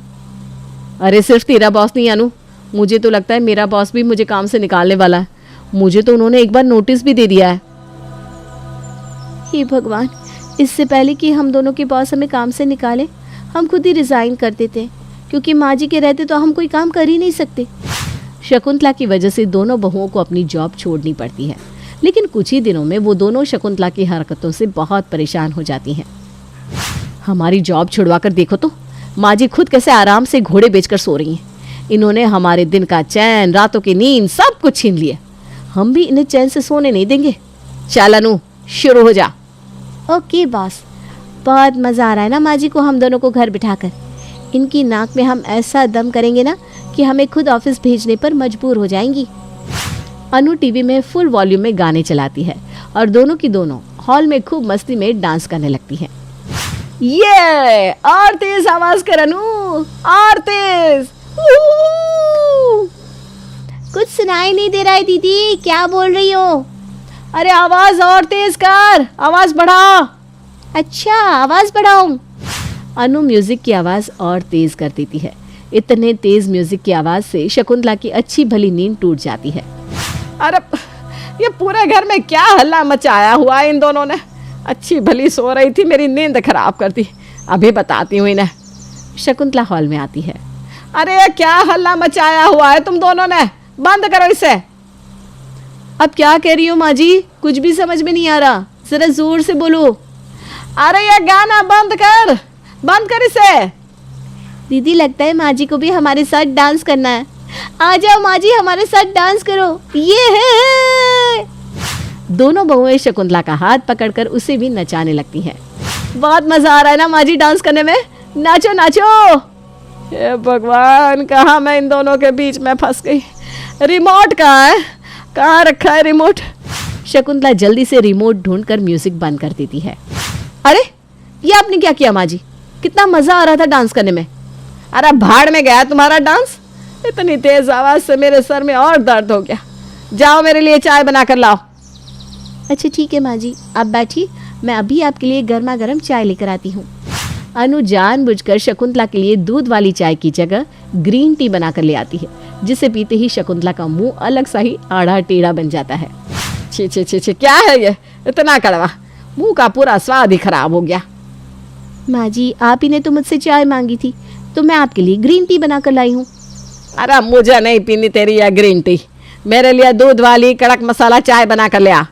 अरे सिर्फ तेरा बॉस नहीं अनु, मुझे तो लगता है मेरा बॉस भी मुझे काम से निकालने वाला है। मुझे तो उन्होंने एक बार नोटिस भी दे दिया है। हे भगवान, इससे पहले कि हम दोनों के बॉस हमें काम से निकाले, हम खुद ही रिजाइन कर देते, क्योंकि माँ जी के रहते तो हम कोई काम कर ही नहीं सकते। शकुंतला की वजह से दोनों बहुओं को अपनी जॉब छोड़नी पड़ती है, लेकिन कुछ ही दिनों में वो दोनों शकुंतला की हरकतों से बहुत परेशान हो जाती हैं। हमारी जॉब छुड़वा कर देखो तो माँ जी खुद कैसे आराम से घोड़े बेचकर सो रही हैं। इन्होंने हमारे दिन का चैन, रातों की नींद सब कुछ छीन लिया। हम भी इन्हें चैन से सोने नहीं देंगे। चल अनु, शुरू हो जा। ओके बॉस, बहुत मज़ा आ रहा है ना माँ जी को हम दोनों को घर बिठाकर। इनकी नाक में हम ऐसा दम करेंगे ना कि हमें खुद ऑफिस भेजने पर मजबूर हो जाएंगी। अनु टीवी में फुल वॉल्यूम में गाने चलाती है और दोनों की दोनों हॉल में खूब मस्ती में डांस करने लगती हैं। ये और तेज आवाज कर अनु, और तेज। सुनाई नहीं दे रहा है दीदी, क्या बोल रही हो? अरे आवाज और तेज कर, आवाज बढ़ा। अच्छा, आवाज बढ़ाऊं? अनु म्यूजिक की आवाज और तेज कर देती है। इतने तेज म्यूजिक की आवाज से शकुंतला की अच्छी भली नींद टूट जाती है। अरे ये पूरे घर में क्या हल्ला मचाया हुआ है इन दोनों ने। अच्छी भली सो रही थी, मेरी नींद खराब कर दी। अभी बताती हूँ इन्हें। शकुंतला हॉल में आती है। अरे ये क्या हल्ला मचाया हुआ है तुम दोनों ने, बंद करो इसे। अब क्या कह रही हो माँ जी, कुछ भी समझ में नहीं आ रहा, जरा जोर से बोलो। अरे ये गाना बंद कर इसे। दीदी लगता है माँ जी को भी हमारे साथ डांस करना है। आ जाओ माँ जी, हमारे साथ डांस करो। ये है। दोनों बहुएं शकुंतला का हाथ पकड़कर उसे भी नचाने लगती हैं। बहुत मजा आ रहा है ना माँ जी डांस करने में, नाचो नाचो। हे भगवान, कहाँ मैं इन दोनों के बीच में फंस गई। रिमोट कहाँ है, कहाँ रखा है रिमोट? शकुंतला जल्दी से रिमोट ढूंढकर म्यूजिक बंद कर देती है। अरे ये आपने क्या किया माँ जी, कितना मजा आ रहा था डांस करने में। अरे भाड़ में गया तुम्हारा डांस, इतनी तेज आवाज से मेरे सर में और दर्द हो गया। जाओ मेरे लिए चाय बना कर लाओ। अच्छा ठीक है माँ जी, आप बैठिए, मैं अभी आपके लिए गर्मा गर्म चाय लेकर आती हूँ। अनु जानबूझकर शकुंतला के लिए दूध वाली चाय की जगह ग्रीन टी बनाकर ले आती है, जिसे पीते ही शकुंतला का मुंह अलग सा ही आड़ा टेढ़ा बन जाता है। छी छी छी छी, क्या है ये, इतना कड़वा, मुंह का पूरा स्वाद ही खराब हो गया। माँ जी, आप ही ने तो मुझसे चाय मांगी थी, तो मैं आपके लिए ग्रीन टी बनाकर लाई हूँ। अरे मुझे नहीं पीनी तेरी यह ग्रीन टी, मेरे लिए दूध वाली कड़क मसाला चाय बना कर ले आ।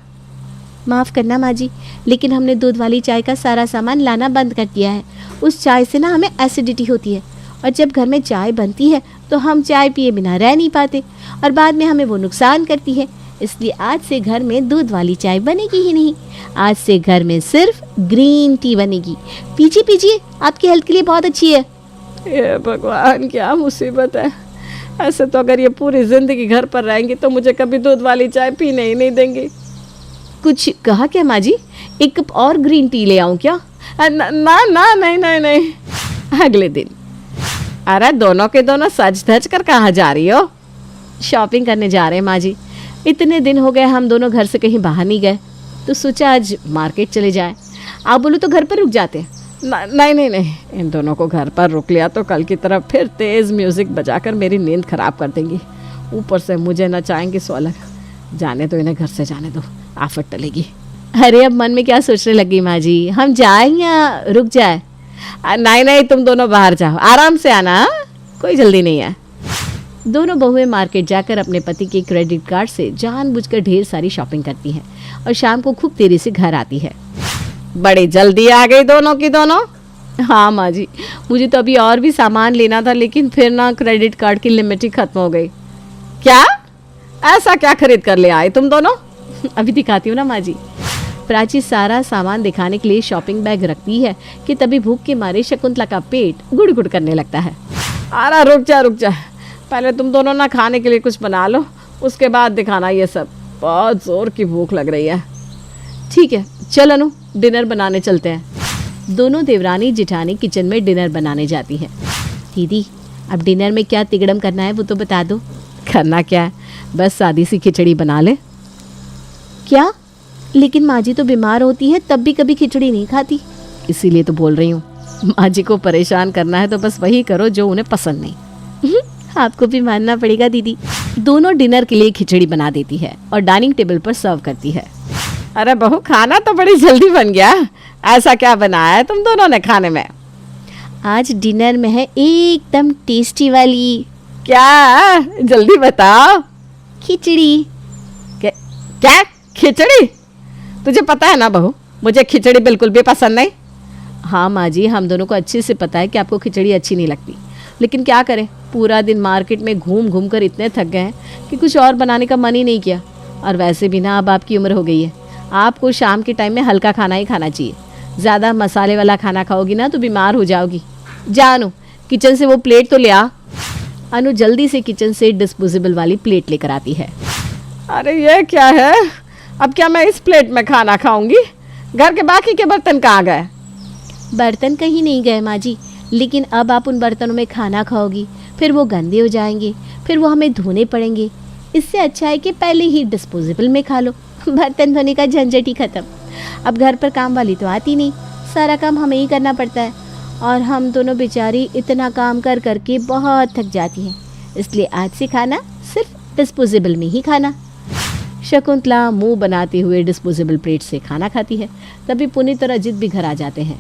माफ़ करना माँ जी, लेकिन हमने दूध वाली चाय का सारा सामान लाना बंद कर दिया है। उस चाय से ना हमें एसिडिटी होती है, और जब घर में चाय बनती है तो हम चाय पिए बिना रह नहीं पाते, और बाद में हमें वो नुकसान करती है। इसलिए आज से घर में दूध वाली चाय बनेगी ही नहीं। आज से घर में सिर्फ ग्रीन टी बनेगी। पीजिए पीजिए, आपकी हेल्थ के लिए बहुत अच्छी है। ये भगवान, क्या मुसीबत है। ऐसे तो अगर ये पूरी जिंदगी घर पर रहेंगी तो मुझे कभी दूध वाली चाय पीने ही नहीं देंगी। कुछ कहा क्या माँ जी, एक कप और ग्रीन टी ले आऊं क्या? ना ना नहीं नहीं नहीं। अगले दिन, अरे दोनों के दोनों सज धज कर कहाँ जा रही हो? शॉपिंग करने जा रहे हैं माँ जी। इतने दिन हो गए हम दोनों घर से कहीं बाहर नहीं गए, तो सोचा आज मार्केट चले जाएं। आप बोलो तो घर पर रुक जाते हैं। नहीं नहीं नहीं, इन दोनों को घर पर रुक लिया तो कल की तरह फिर तेज म्यूजिक बजाकर मेरी नींद खराब कर देंगी। ऊपर से मुझे नचाएंगे सो अलग। जाने दो इन्हें, घर से जाने दो, आफत टलेगी। अरे अब मन में क्या सोचने लगी माँ जी, हम जाए या रुक जाए? नहीं नहीं, तुम दोनों बाहर जाओ, आराम से आना, कोई जल्दी नहीं है। दोनों बहुएं मार्केट जाकर अपने पति के क्रेडिट कार्ड से जानबूझकर ढेर सारी शॉपिंग करती हैं और शाम को खूब देरी से घर आती है। बड़ी जल्दी आ गई दोनों की दोनों। हाँ माँ जी, मुझे तो अभी और भी सामान लेना था, लेकिन फिर ना क्रेडिट कार्ड की लिमिट ही खत्म हो गई। क्या, ऐसा क्या खरीद कर ले आए तुम दोनों? अभी दिखाती हूँ ना माँ जी। प्राची सारा सामान दिखाने के लिए शॉपिंग बैग रखती है कि तभी भूख के मारे शकुंतला का पेट गुड़-गुड़ करने लगता है। अरे रुक जा, पहले तुम दोनों ना खाने के लिए कुछ बना लो, उसके बाद दिखाना ये सब। बहुत जोर की भूख लग रही है। ठीक है, चल अनु, डिनर बनाने चलते हैं। दोनों देवरानी जिठानी किचन में डिनर बनाने जाती है। दीदी, अब डिनर में क्या तिगड़म करना है वो तो बता दो। करना क्या है, बस सादी सी खिचड़ी बना ले। क्या? लेकिन माँ जी तो बीमार होती है, तब भी कभी खिचड़ी नहीं खाती। इसीलिए तो बोल रही हूँ, माँ जी को परेशान करना है तो बस वही करो जो उन्हें पसंद नहीं। आपको भी मानना पड़ेगा दीदी। दोनों डिनर के लिए खिचड़ी बना देती है और डाइनिंग टेबल पर सर्व करती है। अरे बहू, खाना तो बड़ी जल्दी बन गया। ऐसा क्या बनाया है तुम दोनों ने खाने में? आज डिनर में है एकदम टेस्टी वाली। क्या, जल्दी बताओ। खिचड़ी। क्या खिचड़ी? तुझे पता है ना बहू, मुझे खिचड़ी बिल्कुल भी पसंद नहीं। हाँ माँ जी, हम दोनों को अच्छे से पता है कि आपको खिचड़ी अच्छी नहीं लगती, लेकिन क्या करें, पूरा दिन मार्केट में घूम घूम कर इतने थक गए हैं कि कुछ और बनाने का मन ही नहीं किया। और वैसे भी ना अब आपकी उम्र हो गई है, आपको शाम के टाइम में हल्का खाना ही खाना चाहिए। ज़्यादा मसाले वाला खाना खाओगी ना तो बीमार हो जाओगी। जा अनु, किचन से वो प्लेट तो ले आ। अनु जल्दी से किचन से डिस्पोजेबल वाली प्लेट लेकर आती है। अरे ये क्या है, अब क्या मैं इस प्लेट में खाना खाऊंगी? घर के बाकी के बर्तन कहाँ गए? बर्तन कहीं नहीं गए माँ जी, लेकिन अब आप उन बर्तनों में खाना खाओगी, फिर वो गंदे हो जाएंगे, फिर वो हमें धोने पड़ेंगे। इससे अच्छा है कि पहले ही डिस्पोजेबल में खा लो, बर्तन धोने का झंझट ही खत्म। अब घर पर काम वाली तो आती नहीं, सारा काम हमें ही करना पड़ता है और हम दोनों बेचारी इतना काम कर करके बहुत थक जाती हैं, इसलिए आज से खाना सिर्फ डिस्पोजेबल में ही खाना। शकुंतला मुंह बनाते हुए डिस्पोजेबल प्लेट से खाना खाती है। तभी पुनीत और अजित भी घर आ जाते हैं।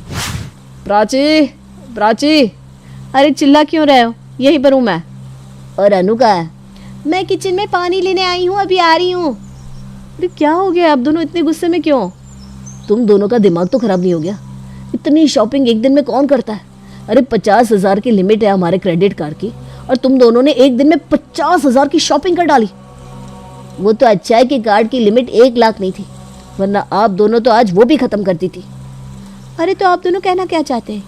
प्राची, प्राची, अरे चिल्ला क्यों रहे हो, यहीं पर हूँ मैं। और अनु का है? मैं किचन में पानी लेने आई हूँ, अभी आ रही हूँ। अरे क्या हो गया, आप दोनों इतने गुस्से में क्यों? तुम दोनों का दिमाग तो खराब नहीं हो गया? इतनी शॉपिंग एक दिन में कौन करता है? अरे 50,000 की लिमिट है हमारे क्रेडिट कार्ड की और तुम दोनों ने एक दिन में 50,000 की शॉपिंग कर डाली। वो तो अच्छा है कि कार्ड की लिमिट 1 लाख नहीं थी, वरना आप दोनों तो आज वो भी खत्म करती थी। अरे तो आप दोनों कहना क्या चाहते हैं?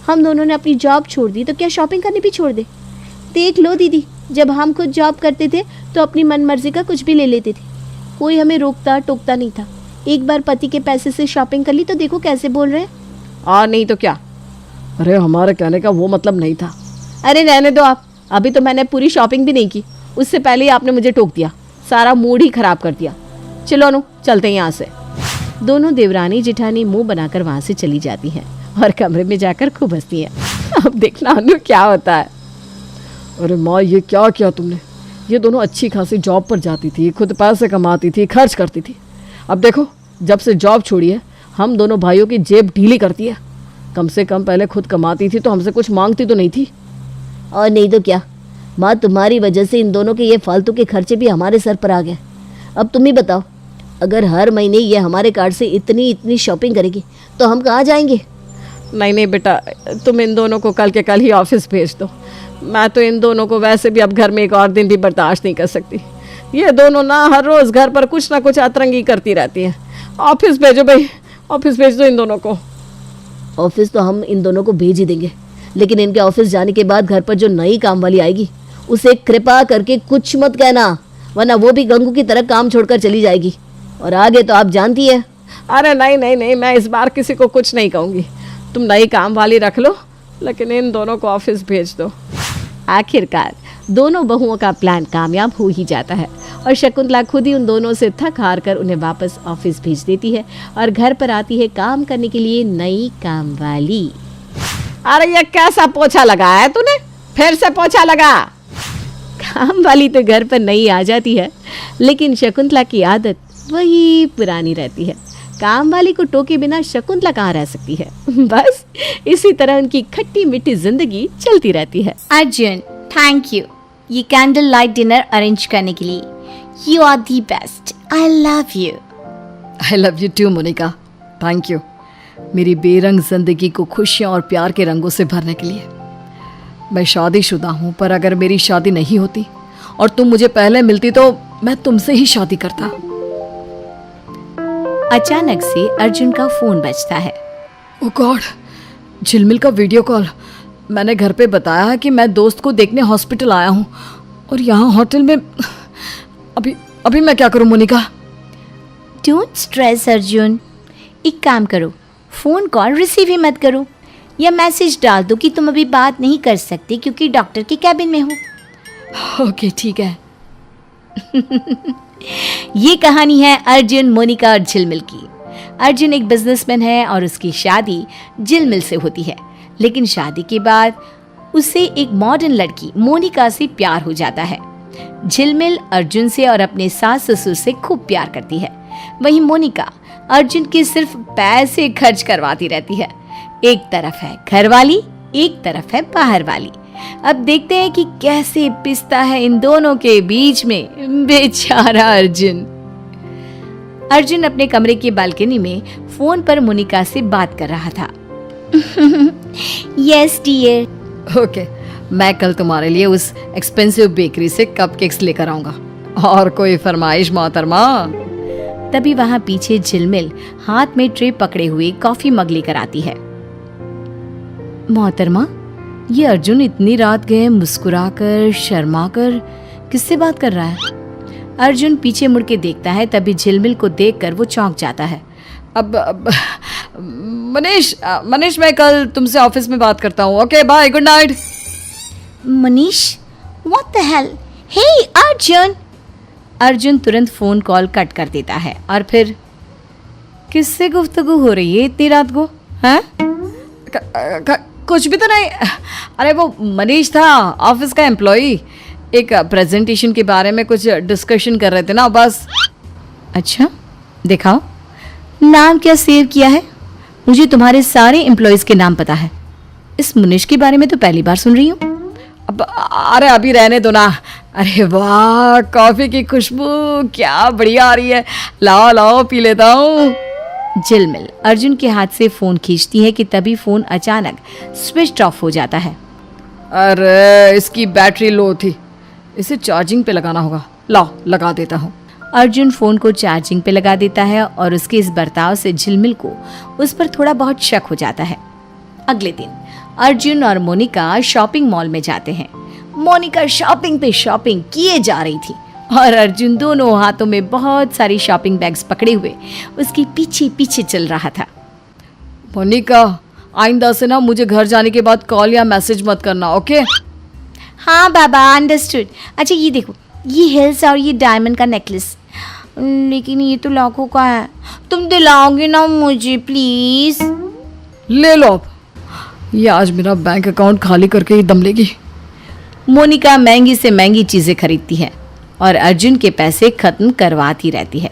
हम दोनों ने अपनी जॉब छोड़ दी तो क्या शॉपिंग करनी भी छोड़ दे? देख लो दीदी, जब हम खुद जॉब करते थे तो अपनी मनमर्जी का कुछ भी ले लेते थे, कोई हमें रोकता टोकता नहीं था। एक बार पति के पैसे से शॉपिंग कर ली तो देखो कैसे बोल रहे हैं। नहीं तो क्या? अरे हमारे कहने का वो मतलब नहीं था। अरे रहने दो आप, अभी तो मैंने पूरी शॉपिंग भी नहीं की, उससे पहले ही आपने मुझे टोक दिया, सारा मूड ही खराब कर दिया। चलो अनु, चलते हैं यहाँ से। दोनों देवरानी जिठानी मुंह बनाकर वहां से चली जाती हैं और कमरे में जाकर खूब हंसती हैं। अब देखना अनु क्या होता है। अरे माँ, ये क्या किया तुमने? ये दोनों अच्छी खासी जॉब पर जाती थी, खुद पैसे कमाती थी, खर्च करती थी। अब देखो, जब से जॉब छोड़ी है हम दोनों भाइयों की जेब ढीली करती है। कम से कम पहले खुद कमाती थी तो हमसे कुछ मांगती तो नहीं थी। और नहीं तो क्या माँ, तुम्हारी वजह से इन दोनों के ये फालतू के खर्चे भी हमारे सर पर आ गए। अब तुम ही बताओ, अगर हर महीने ये हमारे कार्ड से इतनी इतनी शॉपिंग करेगी तो हम कहाँ जाएंगे? नहीं बेटा, तुम इन दोनों को कल के कल ही ऑफिस भेज दो। मैं तो इन दोनों को वैसे भी अब घर में एक और दिन भी बर्दाश्त नहीं कर सकती। ये दोनों ना हर रोज घर पर कुछ ना कुछ अतरंगी करती रहती हैं। ऑफिस भेजो भाई, ऑफिस भेज दो इन दोनों को। ऑफिस तो हम इन दोनों को भेज ही देंगे, लेकिन इनके ऑफिस जाने के बाद घर पर जो नई काम वाली आएगी उसे कृपा करके कुछ मत कहना, वरना वो भी गंगू की तरह काम छोड़कर चली जाएगी। और आगे तो आप जानती है। अरे नहीं, मैं इस बार किसी को कुछ नहीं कहूँगी। तुम नई काम वाली रख लो, लेकिन इन दोनों को ऑफिस भेज दो। आखिरकार दोनों बहुओं का प्लान कामयाब हो ही जाता है और शकुंतला खुद ही उन दोनों से थक हार कर उन्हें वापस ऑफिस भेज देती है और घर पर आती है काम करने के लिए नई काम वाली। अरे ये कैसा पोछा लगाया है तूने? फिर से पोछा लगा। काम वाली तो घर पर नई आ जाती है, लेकिन शकुंतला की आदत वही पुरानी रहती है। काम वाली को टोके बिना शकुंतला कहाँ रह सकती है। बस इसी तरह उनकी खट्टी मीठी जिंदगी चलती रहती है। अर्जुन, थैंक यू ये कैंडल लाइट डिनर अरेंज करने के लिए। You are the best, I love you. I love you too Monika, thank you मेरी बेरंग जिंदगी को खुशियाँ और प्यार के रंगों से भरने के लिए। मैं शादीशुदा हूँ, पर अगर मेरी शादी नहीं होती और तुम मुझे पहले मिलती तो मैं तुमसे ही शादी करता। अचानक से अर्जुन का फोन बजता है। ओह गॉड, झिलमिल का वीडियो कॉल। मैंने घर पे बताया है कि मैं दोस्त को देखने हॉस्पिटल आया हूँ और यहाँ होटल में। अभी मैं क्या करूँ मोनिका? डोंट स्ट्रेस अर्जुन, एक काम करो, फोन कॉल रिसीव ही मत करो या मैसेज डाल दो कि तुम अभी बात नहीं कर सकते क्योंकि डॉक्टर के कैबिन में हो। ओके ठीक है। ये कहानी है अर्जुन, मोनिका और झिलमिल की। अर्जुन एक बिजनेसमैन है और उसकी शादी झिलमिल से होती है, लेकिन शादी के बाद उसे एक मॉडर्न लड़की मोनिका से प्यार हो जाता है। झिलमिल अर्जुन से और अपने सास ससुर से खूब प्यार करती है, वहीं मोनिका अर्जुन के सिर्फ पैसे खर्च करवाती रहती है। एक तरफ है घर वाली, एक तरफ है बाहर वाली। अब देखते हैं कि कैसे पिसता है इन दोनों के बीच में बेचारा अर्जुन। अर्जुन अपने कमरे की बालकनी में फोन पर मोनिका से बात कर रहा था। Yes dear. ओके, मैं कल तुम्हारे लिए उस एक्सपेंसिव बेकरी से कपकेक्स लेकर आऊंगा। और कोई फरमाइश मोहतरमा? तभी वहां पीछे झिलमिल हाथ में ट्रे पकड़े हुए कॉफी मग लेकर आती है। मोहतरमा, ये अर्जुन इतनी रात गए मुस्कुराकर शर्माकर किससे बात कर रहा है? अर्जुन पीछे मुड़ के देखता है, तभी झिलमिल को देखकर वो चौंक जाता है। अब मनीष, मैं कल तुमसे ऑफिस में बात करता हूँ। Okay bye, good night. Manish, what the hell? Hey Arjun, Arjun तुरंत फोन कॉल कट कर देता है और फिर किससे गुफ्तगू हो रही है इतनी रात को? हैं? कुछ भी तो नहीं। अरे वो मनीष था, ऑफिस का एम्प्लॉई, एक प्रेजेंटेशन के बारे में कुछ डिस्कशन कर रहे थे ना, बस। अच्छा, दिखाओ नाम क्या सेव किया है? मुझे तुम्हारे सारे एम्प्लॉयज के नाम पता है, इस मुनीष के बारे में तो पहली बार सुन रही हूँ। अब अरे अभी रहने दो ना। अरे वाह, कॉफी की खुशबू क्या बढ़िया आ रही है, लाओ लाओ पी लेता हूँ। झिलमिल अर्जुन के हाथ से फोन खींचती है कि तभी फोन अचानक स्विच ऑफ हो जाता है। अरे इसकी बैटरी लो थी, इसे चार्जिंग पे लगाना होगा, लाओ लगा देता हूँ। अर्जुन फोन को चार्जिंग पे लगा देता है और उसके इस बर्ताव से झिलमिल को उस पर थोड़ा बहुत शक हो जाता है। अगले दिन अर्जुन और मोनिका शॉपिंग मॉल में जाते हैं। मोनिका शॉपिंग पे शॉपिंग किए जा रही थी और अर्जुन दोनों हाथों में बहुत सारी शॉपिंग बैग्स पकड़े हुए उसके पीछे पीछे चल रहा था। मोनिका, आइंदा से ना मुझे घर जाने के बाद कॉल या मैसेज मत करना, ओके? हाँ बाबा, अंडरस्टूड। अच्छा ये देखो, ये हिल्स और ये डायमंड का नेकलेस, लेकिन ये तो लाखों का है, तुम दिलाओगे ना मुझे प्लीज? ले लो अब, ये आज मेरा बैंक अकाउंट खाली करके ही दम लेगी। मोनिका महंगी से महंगी चीजें खरीदती है और अर्जुन के पैसे खत्म करवाती रहती है।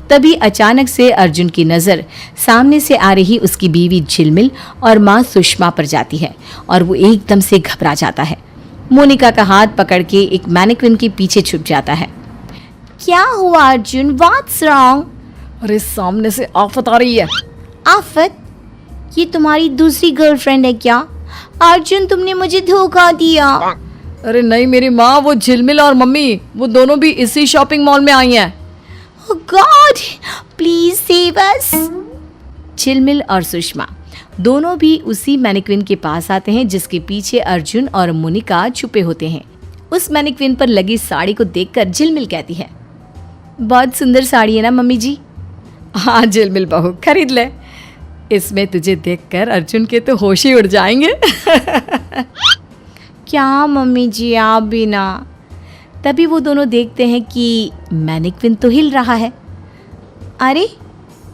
तभी अचानक से अर्जुन की नजर सामने से आ रही उसकी बीवी झिलमिल और माँ सुषमा पर जाती है और वो एकदम से घबरा जाता है। मोनिका का हाथ पकड़ के एक मैनिक्विन के पीछे छुप जाता है। क्या हुआ अर्जुन? What's wrong? अरे सामने से आफत आ रही है। आफत? ये तुम्हारी दूसरी गर्लफ्रेंड है क्या? अर्जुन, तुमने मुझे धोखा दिया। अरे नहीं मेरी माँ, वो झिलमिल और मम्मी वो दोनों भी इसी शॉपिंग मॉल में आई हैं। Oh God, please save us. झिलमिल और सुषमा दोनों भी उसी मैनिक्विन के पास आते हैं जिसके पीछे अर्जुन और मोनिका छुपे होते हैं। उस मैनिक्विन पर लगी साड़ी को देखकर झिलमिल कहती है, बहुत सुंदर साड़ी है ना मम्मी जी? हाँ झिलमिल बहू, खरीद ले, इसमें तुझे देखकर अर्जुन के तो होश ही उड़ जाएंगे। क्या मम्मी जी, आप भी ना। तभी वो दोनों देखते हैं कि मैनिक्विन तो हिल रहा है। अरे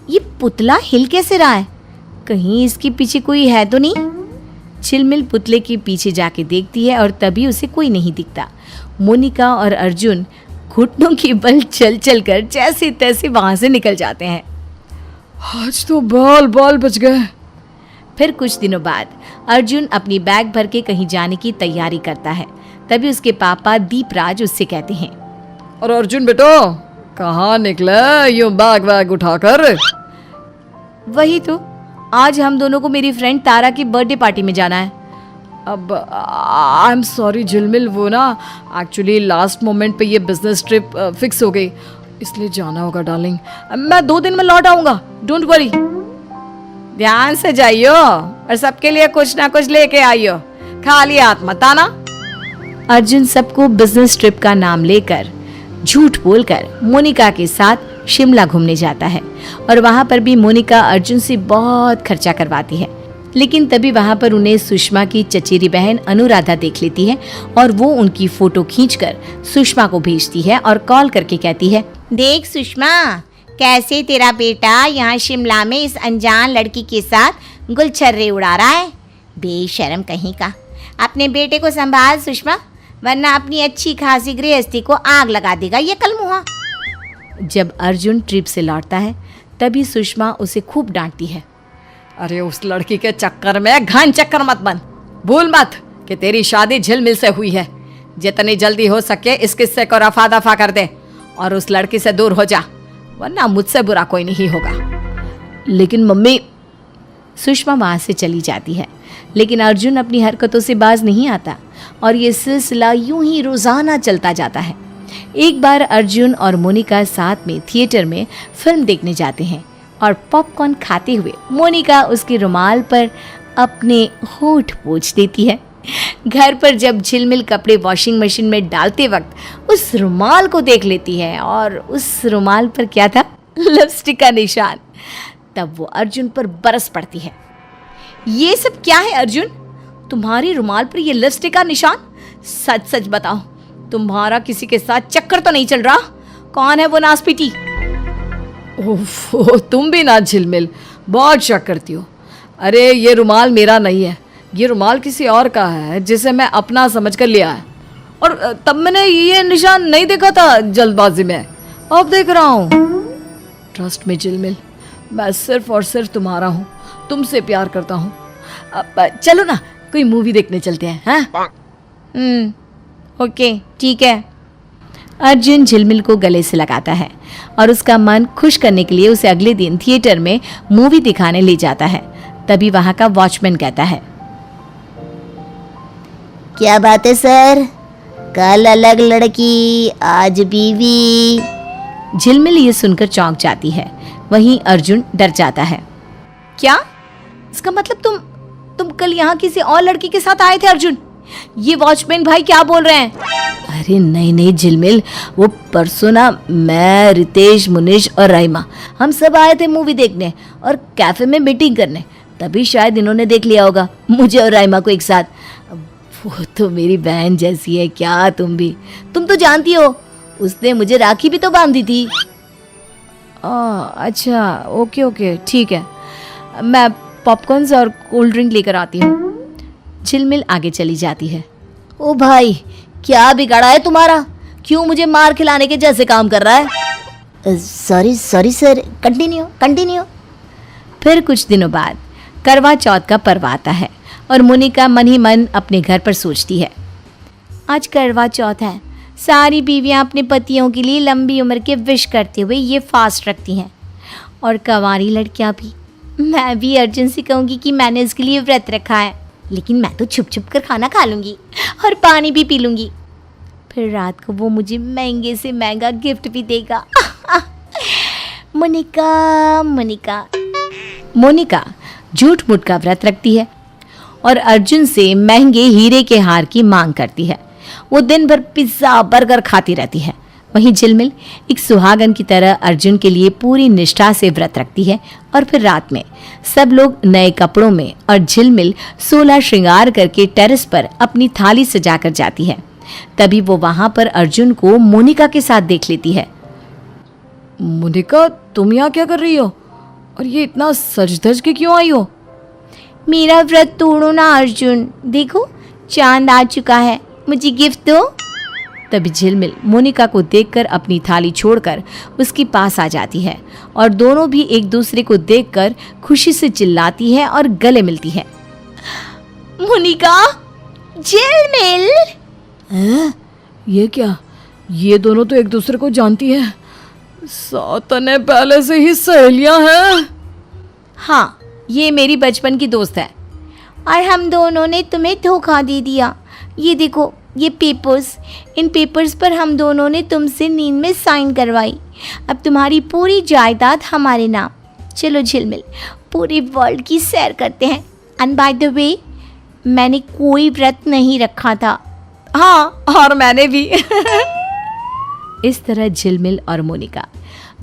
ये पुतला हिल कैसे रहा है? कहीं इसके पीछे कोई है तो नहीं? झिलमिल पुतले के पीछे जाके देखती है और तभी उसे कोई नहीं दिखता। मोनिका और अर्जुन घुटनों के बल चल चल कर जैसे तैसे वहां से निकल जाते हैं। आज तो बाल बाल बच गए। फिर कुछ दिनों बाद अर्जुन अपनी बैग भर के कहीं जाने की तैयारी करता है। तभी उसके पापा दीपराज उससे कहते हैं, और अर्जुन बेटो कहाँ निकला यूं बैग वैग उठाकर? वही तो, आज हम दोनों को मेरी फ्रेंड तारा की बर्थडे पार्टी में जाना है। अब आई एम सॉरी झिलमिल, वो ना एक्चुअली लास्ट मोमेंट पे ये बिजनेस ट्रिप फिक्स हो गई, इसलिए जाना होगा डार्लिंग। मैं 2 दिन में लौट आऊंगा, डोंट वरी। ध्यान से जाइयो और सबके लिए कुछ ना कुछ लेके आइयो, खाली हाथ मत आना। अर्जुन सबको बिजनेस ट्रिप का नाम लेकर झूठ बोलकर मोनिका के साथ शिमला घूमने जाता है और वहां पर भी मोनिका अर्जुन से बहुत खर्चा करवाती है। लेकिन तभी वहां पर उन्हें सुषमा की चचेरी बहन अनुराधा देख लेती है और वो उनकी फोटो खींचकर सुषमा को भेजती है और कॉल करके कहती है, देख सुषमा, कैसे तेरा बेटा यहाँ शिमला में इस अनजान लड़की के साथ गुलछर्रे उड़ा रहा है। बेशर्म कहीं का। अपने बेटे को संभाल सुषमा, वरना अपनी अच्छी खासी गृहस्थी को आग लगा देगा ये कलमुहा। जब अर्जुन ट्रिप से लौटता है तभी सुषमा उसे खूब डांटती है। अरे उस लड़की के चक्कर में घन चक्कर मत बन, भूल मत कि तेरी शादी झिलमिल से हुई है। जितनी जल्दी हो सके इस किस्से को रफा दफा कर दे और उस लड़की से दूर हो जा, वरना मुझसे बुरा कोई नहीं होगा। लेकिन मम्मी, सुषमा वहां से चली जाती है। लेकिन अर्जुन अपनी हरकतों से बाज नहीं आता और ये सिलसिला यूं ही रोजाना चलता जाता है। एक बार अर्जुन और मोनिका साथ में थिएटर में फिल्म देखने जाते हैं और पॉपकॉर्न खाते हुए मोनिका उसके रुमाल पर अपने होठ पोंछ देती है। घर पर जब झिलमिल कपड़े वॉशिंग मशीन में डालते वक्त उस रुमाल को देख लेती है और उस रुमाल पर क्या था? लिपस्टिक का निशान। तब वो अर्जुन पर बरस पड़ती है। ये सब क्या है अर्जुन? तुम्हारी रुमाल पर ये लिपस्टिक का निशान? सच सच बताओ, तुम्हारा किसी के साथ चक्कर तो नहीं चल रहा? कौन है वो नासपीटी? ओफ, तुम भी ना झिलमिल, बहुत शक करती हो। अरे ये रुमाल मेरा नहीं है, ये रुमाल किसी और का है जिसे मैं अपना समझकर लिया है। और तब मैंने ये निशान नहीं देखा था जल्दबाजी में, अब देख रहा हूँ। ट्रस्ट में झिलमिल, मैं सिर्फ और सिर्फ तुम्हारा हूँ, तुमसे प्यार करता हूँ। चलो ना कोई मूवी देखने चलते हैं। हाँ ओके ठीक है। अर्जुन झिलमिल को गले से लगाता है और उसका मन खुश करने के लिए उसे अगले दिन थिएटर में मूवी दिखाने ले जाता है। तभी वहां का वॉचमैन कहता है, क्या बात है सर, कल अलग लड़की आज बीवी। झिलमिल ये सुनकर चौंक जाती है। वहीं अर्जुन डर जाता है। क्या? इसका मतलब तुम कल यहाँ किसी और लड़की के साथ आए थे अर्जुन? ये वॉचमैन भाई क्या बोल रहे हैं? अरे नहीं झिलमिल, वो परसों ना मैं, रितेश, मुनीश और राइमा हम सब आए थे मूवी देखने और कैफे में मीटिंग करने। तभी शायद इन्होंने देख लिया होगा मुझे और राइमा को एक साथ। वो तो मेरी बहन जैसी है क्या, तुम तो जानती हो, उसने मुझे राखी भी तो बांधी थी। अच्छा ओके ठीक है, मैं पॉपकॉर्न्स और कोल्ड ड्रिंक लेकर आती हूँ। झिलमिल आगे चली जाती है। ओ भाई, क्या बिगाड़ा है तुम्हारा? क्यों मुझे मार खिलाने के जैसे काम कर रहा है? Sorry sir, continue. फिर कुछ दिनों बाद करवा चौथ का पर्व आता है और मोनिका मन ही मन अपने घर पर सोचती है, आज करवा चौथ है, सारी बीवियां अपने पतियों के लिए लंबी उम्र के विश करते हुए ये फास्ट रखती हैं और कंवारी लड़कियां भी। मैं भी अर्जुन से कहूँगी कि मैंने उसके लिए व्रत रखा है, लेकिन मैं तो छुप छुप कर खाना खा लूँगी और पानी भी पी लूँगी। फिर रात को वो मुझे महंगे से महंगा गिफ्ट भी देगा। मोनिका झूठ मूठ का व्रत रखती है और अर्जुन से महंगे हीरे के हार की मांग करती है। वो दिन भर पिज्जा बर्गर खाती रहती है। वहीं झिलमिल एक सुहागन की तरह अर्जुन के लिए पूरी निष्ठा से व्रत रखती है और फिर रात में सब लोग नए कपड़ों में और झिलमिल 16 श्रृंगार करके टेरेस पर अपनी थाली सजाकर जाती है। तभी वो वहां पर अर्जुन को मोनिका के साथ देख लेती है। मोनिका, तुम यहाँ क्या कर रही हो और ये इतना सज धज के क्यों आई हो? मेरा व्रत तोड़ो ना अर्जुन, देखो चांद आ चुका है, मुझे गिफ्ट दो। तभी झिलमिल मोनिका को देखकर अपनी थाली छोड़कर उसके पास आ जाती है और दोनों भी एक दूसरे को देखकर खुशी से चिल्लाती है और गले मिलती है। मोनिका, झिलमिल। ये क्या? ये दोनों तो एक दूसरे को जानती है। सातने पहले से ही सहेलियां हैं। हाँ, ये मेरी बचपन की दोस्त है और हम दोनों ने तुम्हें धोखा दे दिया। ये देखो ये पेपर्स, इन पेपर्स पर हम दोनों ने तुमसे नींद में साइन करवाई। अब तुम्हारी पूरी जायदाद हमारे नाम। चलो झिलमिल, पूरे वर्ल्ड की सैर करते हैं। एंड बाय द वे, मैंने कोई व्रत नहीं रखा था। हाँ, और मैंने भी। इस तरह झिलमिल और मोनिका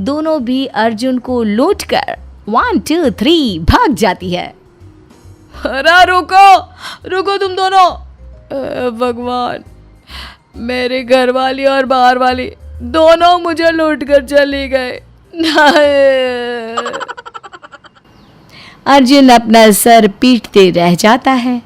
दोनों भी अर्जुन को लूटकर 1 2 3 भाग जाती है। अरे रुको तुम दोनों। भगवान, मेरे घर वाली और बाहर वाली दोनों मुझे लूट कर चली गए। अर्जुन अपना सर पीटते रह जाता है।